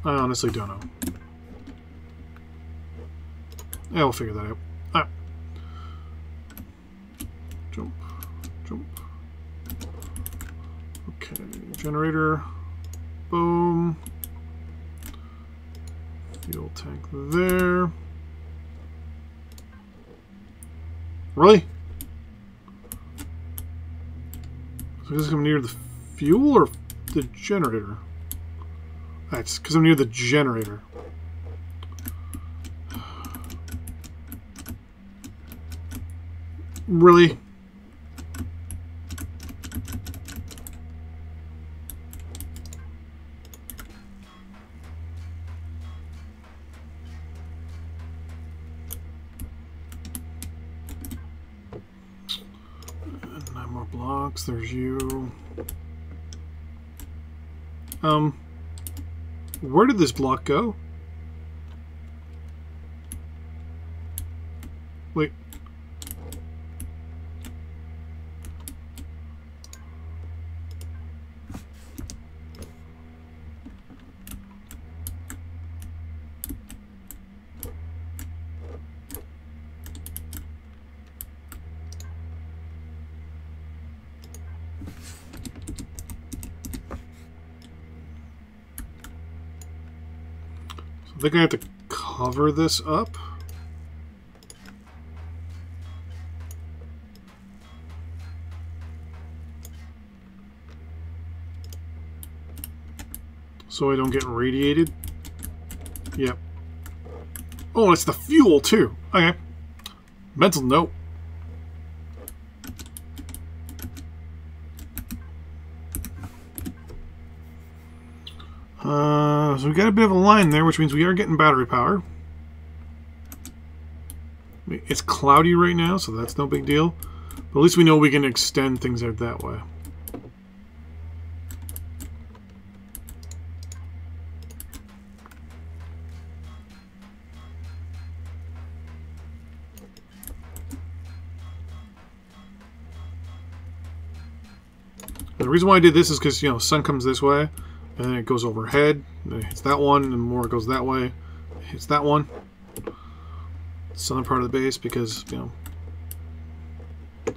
I honestly don't know. Yeah, we'll figure that out. Ah. Jump. Jump. Okay. Generator. Boom. Fuel tank there. Really? So this is near the fuel or the generator? That's because I'm near the generator. Really? And 9 more blocks. There's you. Where did this block go? Wait. I think I have to cover this up. So I don't get radiated. Yep. Oh, it's the fuel too. Okay. Mental note. So we got a bit of a line there, which means we are getting battery power. It's cloudy right now, so that's no big deal. But at least we know we can extend things out that way. The reason why I did this is because, you know, sun comes this way, and then it goes overhead, and it hits that one, and more it goes that way, it hits that one. Southern part of the base, because, you know, there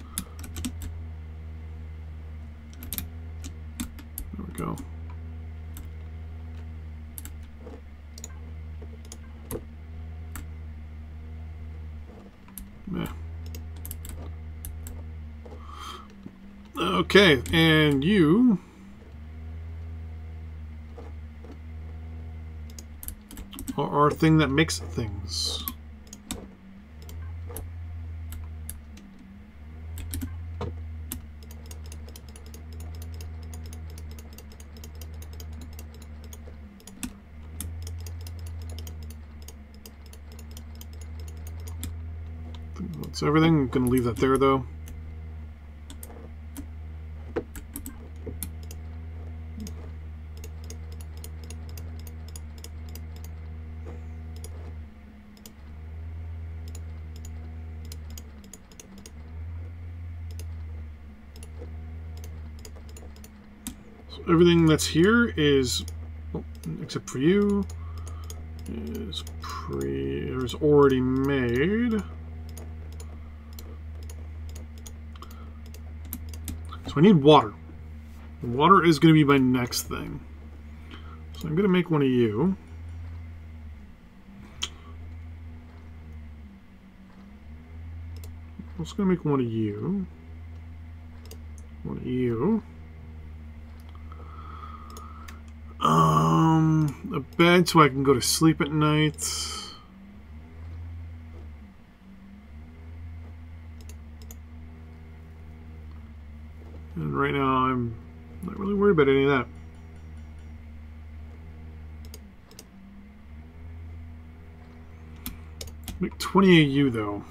we go. Yeah. Okay, and you are our thing that makes things. That's everything. I'm going to leave that there, though. Everything that's here is, oh, except for you, is already made. So I need water. Water is going to be my next thing. So I'm going to make one of you. I'm also going to make one of you. One of you. A bed so I can go to sleep at night. And right now I'm not really worried about any of that. Make 20 AU though.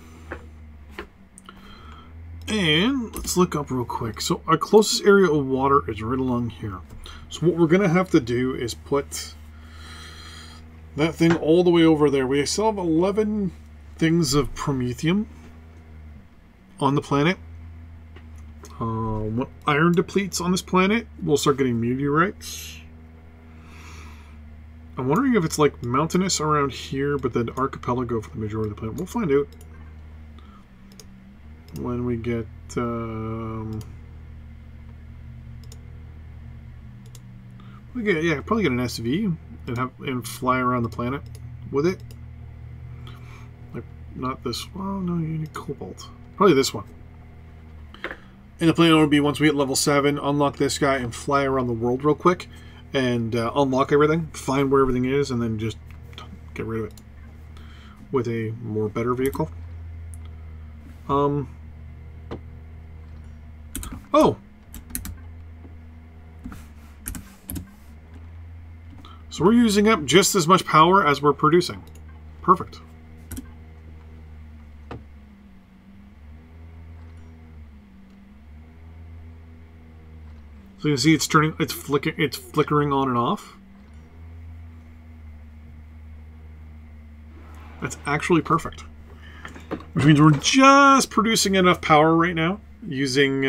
And let's look up real quick. So our closest area of water is right along here. So what we're going to have to do is put that thing all the way over there. We still have 11 things of promethium on the planet. when iron depletes on this planet, we'll start getting meteorites. I'm wondering if it's like mountainous around here, but then archipelago for the majority of the planet. We'll find out when we get... probably get an SV and fly around the planet with it. Like, not this. Oh no, you need cobalt. Probably this one. And the plan would be once we hit level 7, unlock this guy and fly around the world real quick and unlock everything, find where everything is, and then just get rid of it with a more better vehicle. Oh. So we're using up just as much power as we're producing. Perfect. So you can see it's turning, it's flickering on and off. That's actually perfect. Which means we're just producing enough power right now using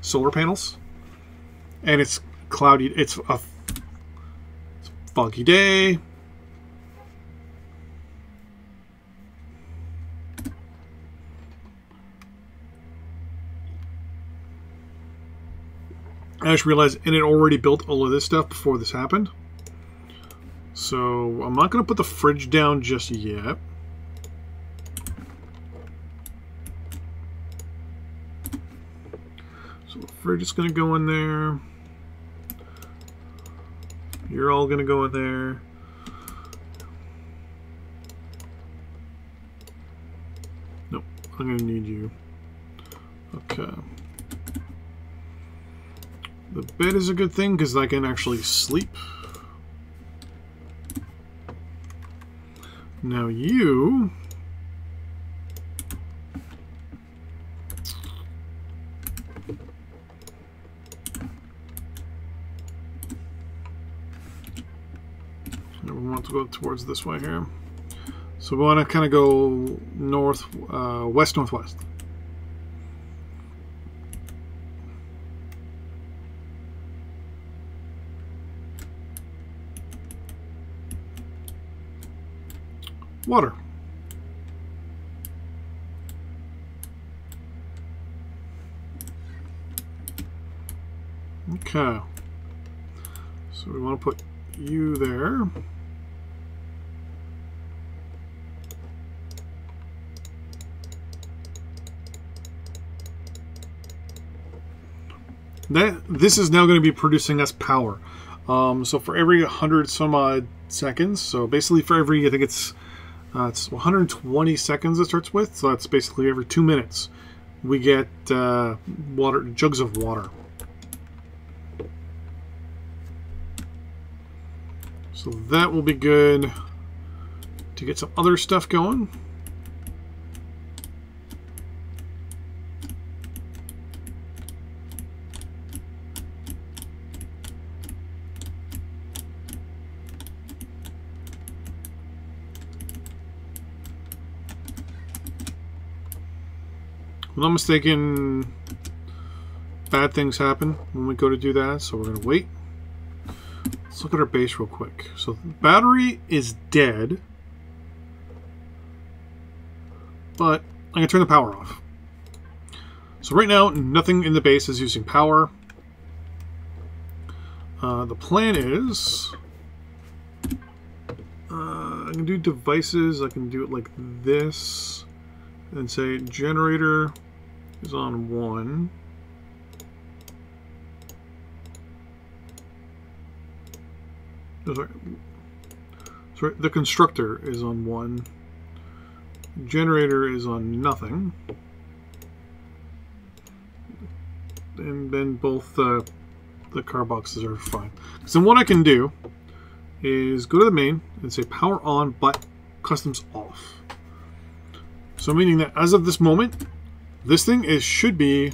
solar panels. And it's cloudy. It's a foggy day. I just realized it had already built all of this stuff before this happened. So I'm not going to put the fridge down just yet. So the fridge is going to go in there. You're all going to go in there. Nope, I'm going to need you. Okay. The bed is a good thing because I can actually sleep. Now you... we want to go towards this way here. So we want to kind of go north, west-northwest. Water. Okay. So we want to put you there. This is now going to be producing us power. So for every 100 some odd seconds, so basically for every, I think it's 120 seconds it starts with, so that's basically every 2 minutes we get water, jugs of water. So that will be good to get some other stuff going. If I'm not mistaken, bad things happen when we go to do that, so we're going to wait. Let's look at our base real quick. So the battery is dead, but I'm going to turn the power off. So right now, nothing in the base is using power. The plan is, I can do devices, I can do it like this, and say generator is on 1. Sorry, the constructor is on 1. Generator is on nothing. And then both the car boxes are fine. So what I can do is go to the main and say power on, but customs off. So meaning that as of this moment, this thing should be,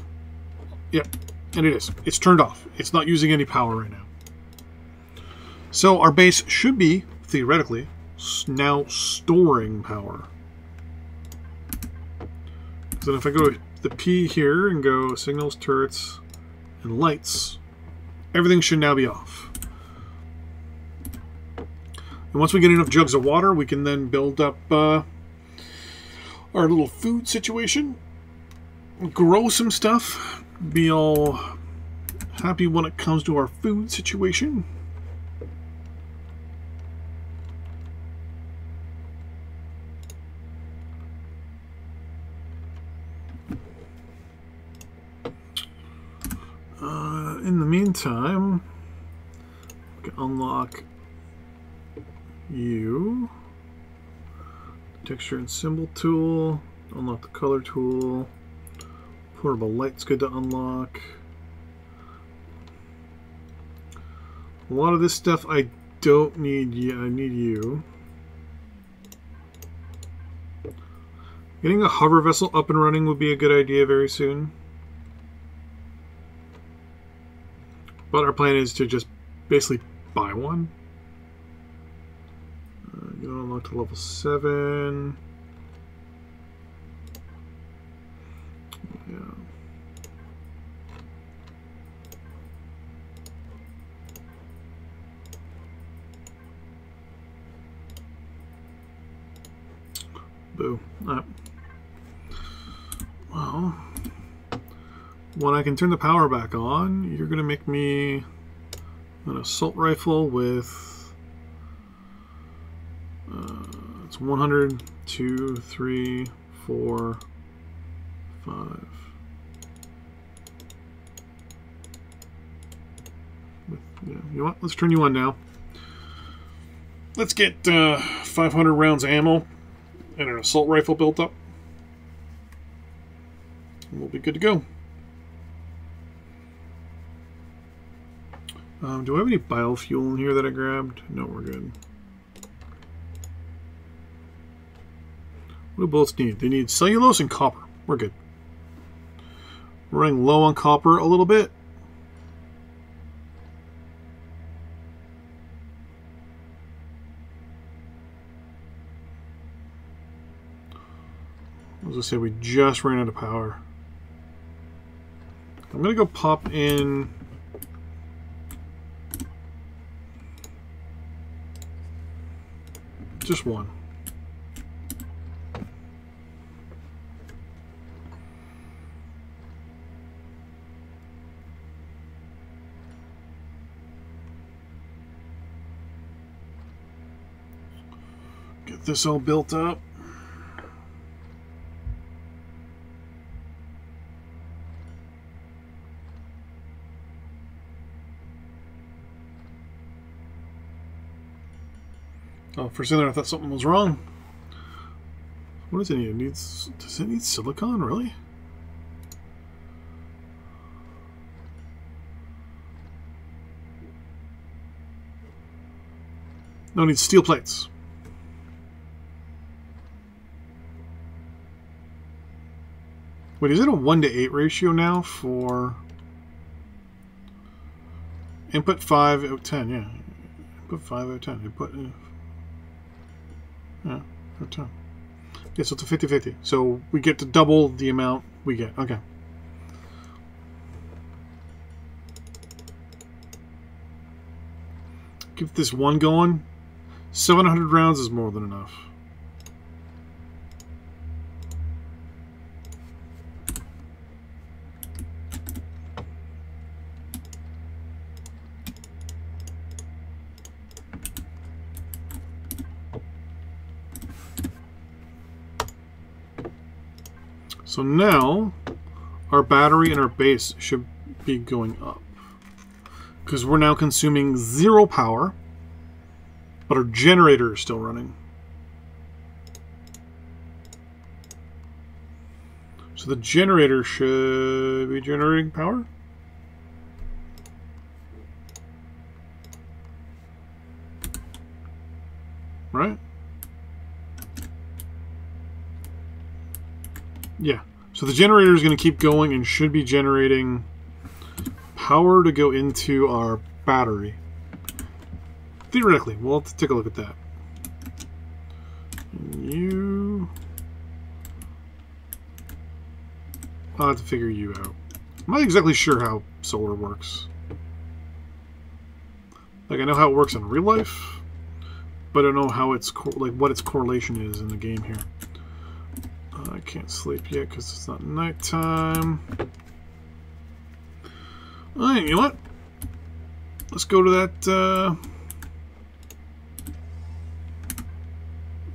yep, and it is. It's turned off. It's not using any power right now. So our base should be, theoretically, now storing power. So if I go to the P here and go signals, turrets, and lights, everything should now be off. And once we get enough jugs of water, we can then build up our little food situation, grow some stuff, be all happy when it comes to our food situation. In the meantime, we can unlock you. Texture and symbol tool. Unlock the color tool. Portable light's good to unlock. A lot of this stuff I don't need yet. I need you. Getting a hover vessel up and running would be a good idea very soon. But our plan is to just basically buy one. You know, unlock to level 7. Yeah. Boo. Alright. Well, when I can turn the power back on, you're going to make me an assault rifle with it's 100, 2, 3, 4, 5. Yeah, you know what? Let's turn you on now. Let's get 500 rounds of ammo and an assault rifle built up. And we'll be good to go. Do I have any biofuel in here that I grabbed? No, we're good. What do bullets need? They need cellulose and copper. We're good. We're running low on copper a little bit. I was going to say, we just ran out of power. I'm going to go pop in just one. Get this all built up. Oh, for a second I thought something was wrong. What does it need? Does it need silicon, really? No, it needs steel plates. Wait, is it a 1:8 ratio now for input 5 out of 10? Yeah, input 5 out of 10. Input yeah, out of 10. Yeah, so it's a 50-50. So we get to double the amount we get. Okay. Keep this one going. 700 rounds is more than enough. So now our battery and our base should be going up because we're now consuming 0 power, but our generator is still running. So the generator should be generating power. Right? Yeah, so the generator is going to keep going and should be generating power to go into our battery. Theoretically, we'll have to take a look at that. I'll have to figure you out. I'm not exactly sure how solar works. Like, I know how it works in real life, but I don't know how it's like what its correlation is in the game here. I can't sleep yet because it's not nighttime. Alright, you know what? Let's go to that.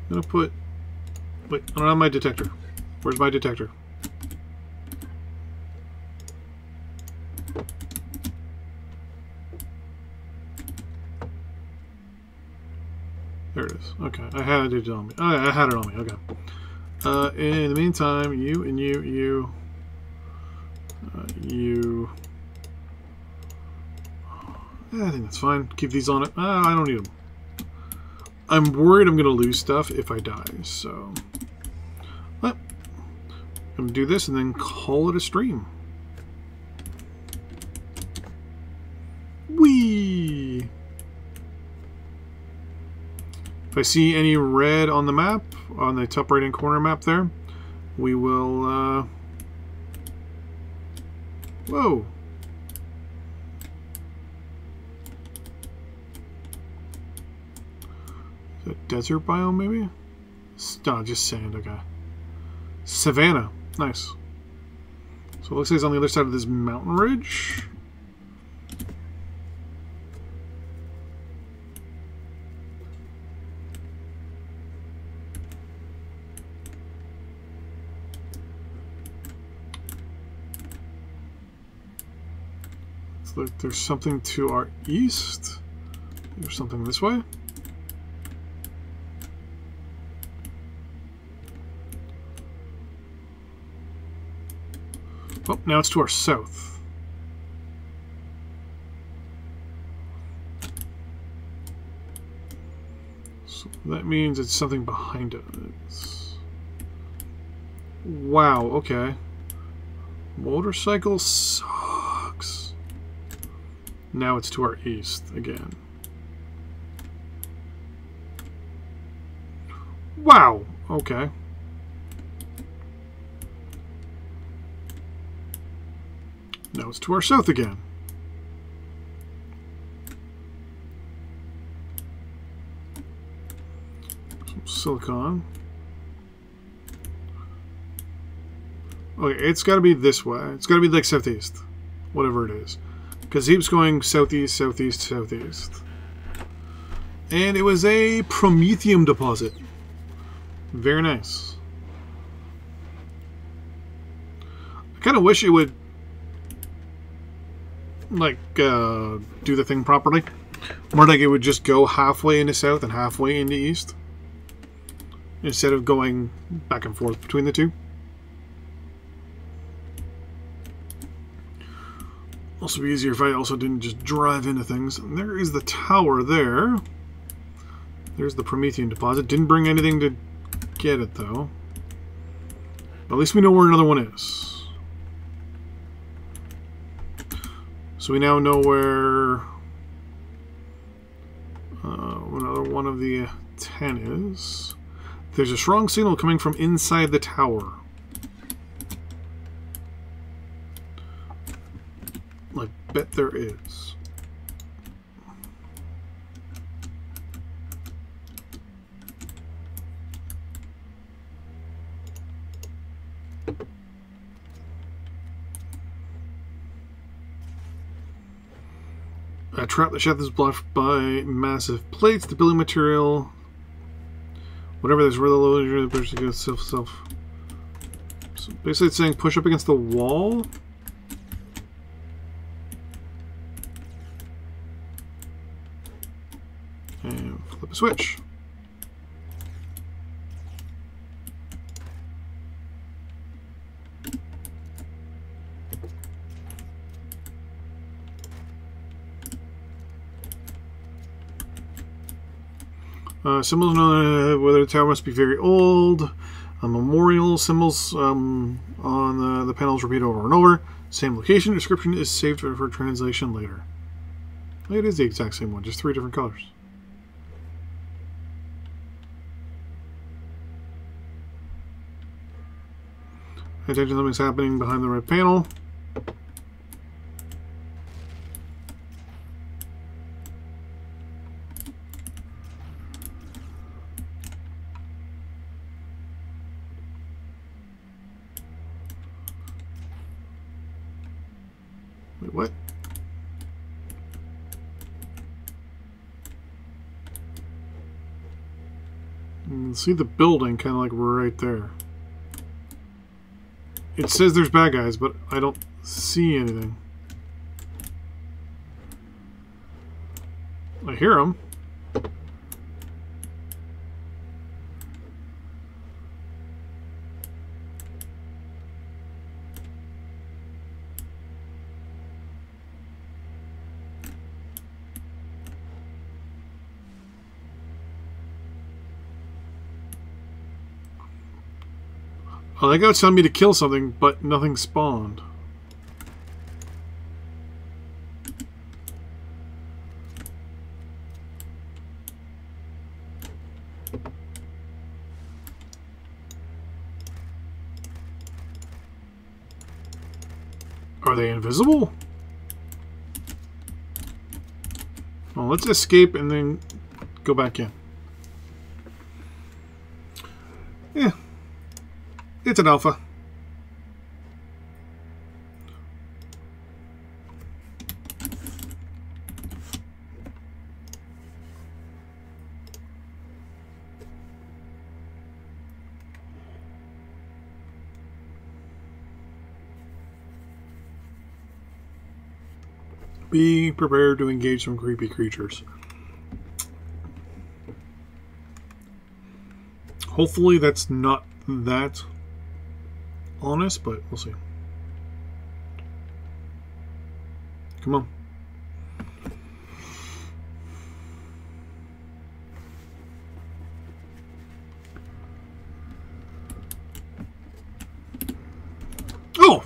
I'm gonna put. Wait, I don't have my detector. Where's my detector? There it is. Okay, I had it on me. Oh, I had it on me. Okay. In the meantime, you and you. I think that's fine. Keep these on it. I don't need them. I'm worried I'm gonna lose stuff if I die. So, but I'm gonna do this and then call it a stream. Whee! If I see any red on the map, on the top right-hand corner map there, we will, whoa! Is it a desert biome, maybe? No, just sand, okay. Savannah, nice. So it looks like it's on the other side of this mountain ridge. Look, there's something to our east. There's something this way. Oh, now it's to our south. So that means it's something behind us. Wow, okay. Motorcycle sucks. Now it's to our east again. Wow, okay. Now it's to our south again. Some silicon. Okay, it's got to be this way. It's got to be like southeast. Whatever it is. Because he was going southeast, southeast, southeast. And it was a promethium deposit. Very nice. I kind of wish it would like do the thing properly. More like it would just go halfway into south and halfway into east. Instead of going back and forth between the two. Also be easier if I also didn't just drive into things. And there is the tower there. There's the Promethean deposit. Didn't bring anything to get it though. But at least we know where another one is. So we now know where another one of the 10 is. There's a strong signal coming from inside the tower. I bet there is. A trap that shaft is blocked by massive plates. The building material, whatever, there's really low the person goes self. So basically, it's saying push up against the wall. And flip a switch. Symbols know whether the tower must be very old. Memorial symbols on the panels repeat over and over. Same location. Description is saved for translation later. It is the exact same one, just 3 different colors. Pay attention, something's happening behind the red panel. Wait, what? You can see the building kind of like right there. It says there's bad guys, but I don't see anything. I hear them. I like how it's telling me to kill something, but nothing spawned. Are they invisible? Well, let's escape and then go back in. Yeah. It's an alpha. Be prepared to engage some creepy creatures. Hopefully that's not that honest, but we'll see. Come on. Oh!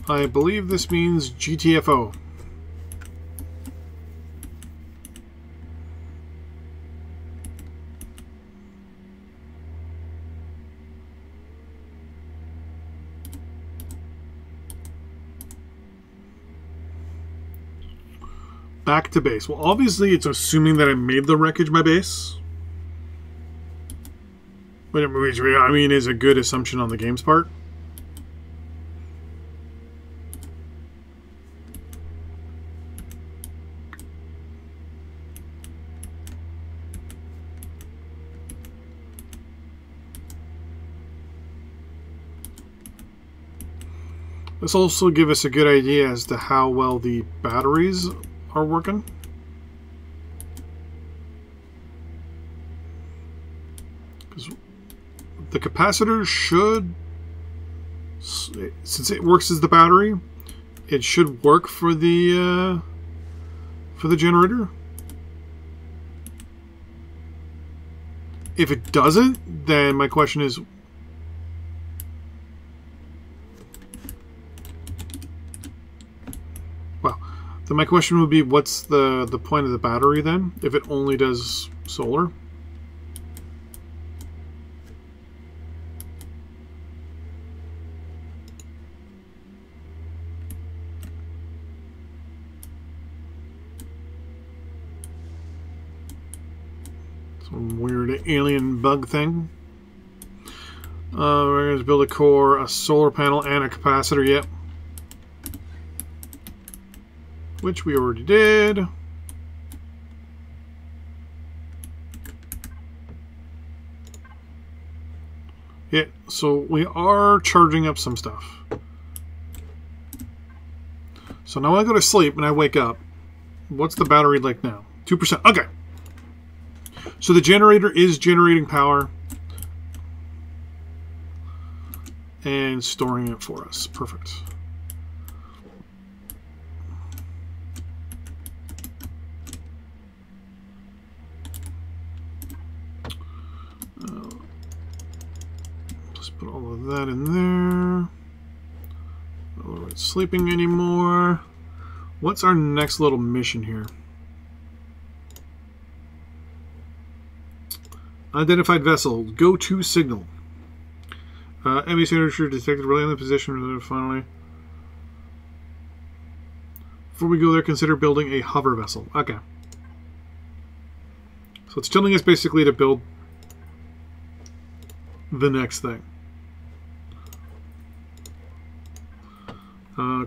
I believe this means GTFO. Back to base. Well, obviously it's assuming that I made the wreckage my base. Which, I mean, is a good assumption on the game's part. This also gives us a good idea as to how well the batteries are working. Because the capacitor should, since it works as the battery, it should work for the generator. If it doesn't, then my question is, then my question would be, what's the point of the battery then, if it only does solar? Some weird alien bug thing. We're going to build a core, a solar panel, and a capacitor. Yep. Which we already did. Yeah, so we are charging up some stuff. So now I go to sleep and I wake up. What's the battery like now? 2%. Okay. So the generator is generating power and storing it for us. Perfect. Put all of that in there. Oh, we're not sleeping anymore. What's our next little mission here? Unidentified vessel. Go to signal. Enemy signature detected. Relay in the position. Finally. Before we go there, consider building a hover vessel. Okay. So it's telling us basically to build the next thing.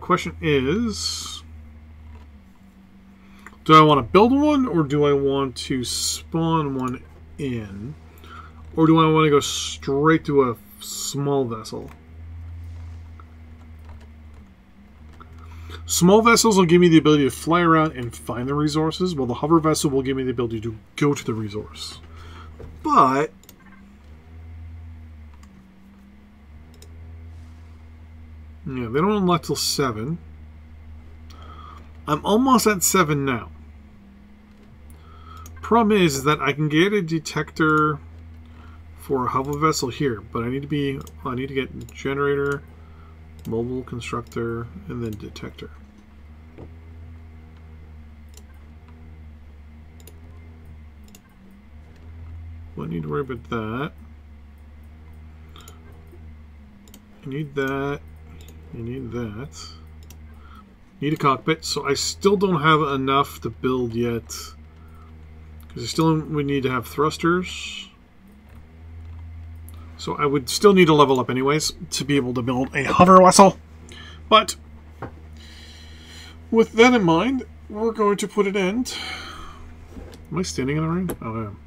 Question is, do I want to build one, or do I want to spawn one in? Or do I want to go straight to a small vessel? Small vessels will give me the ability to fly around and find the resources, while the hover vessel will give me the ability to go to the resource. But yeah, they don't unlock till 7. I'm almost at 7 now. Problem is that I can get a detector for a hover vessel here, but I need to get generator, mobile constructor, and then detector. Well, I need to worry about that. I need that. I need that. Need a cockpit, so I still don't have enough to build yet. Because I still would need to have thrusters. So I would still need to level up anyways to be able to build a hover vessel. But with that in mind, we're going to put an end. Am I standing in the rain? Oh, I am.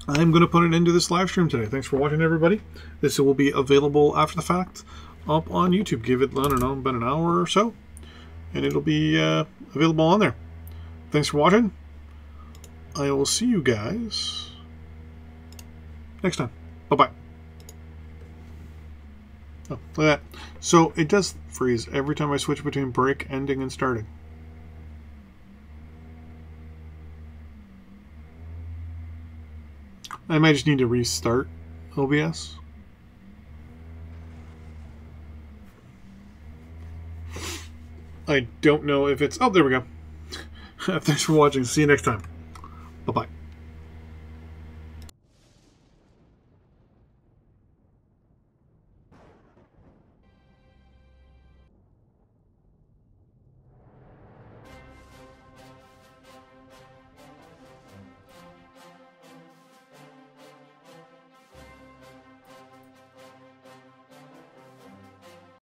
I'm going to put an end to this live stream today. Thanks for watching, everybody. This will be available after the fact up on YouTube. Give it, I don't know, about an hour or so, and it'll be available on there. Thanks for watching. I will see you guys next time. Bye-bye. Oh, look at that. So it does freeze every time I switch between break, ending, and starting. I might just need to restart OBS. I don't know if it's... Oh, there we go. Thanks for watching. See you next time. Bye-bye.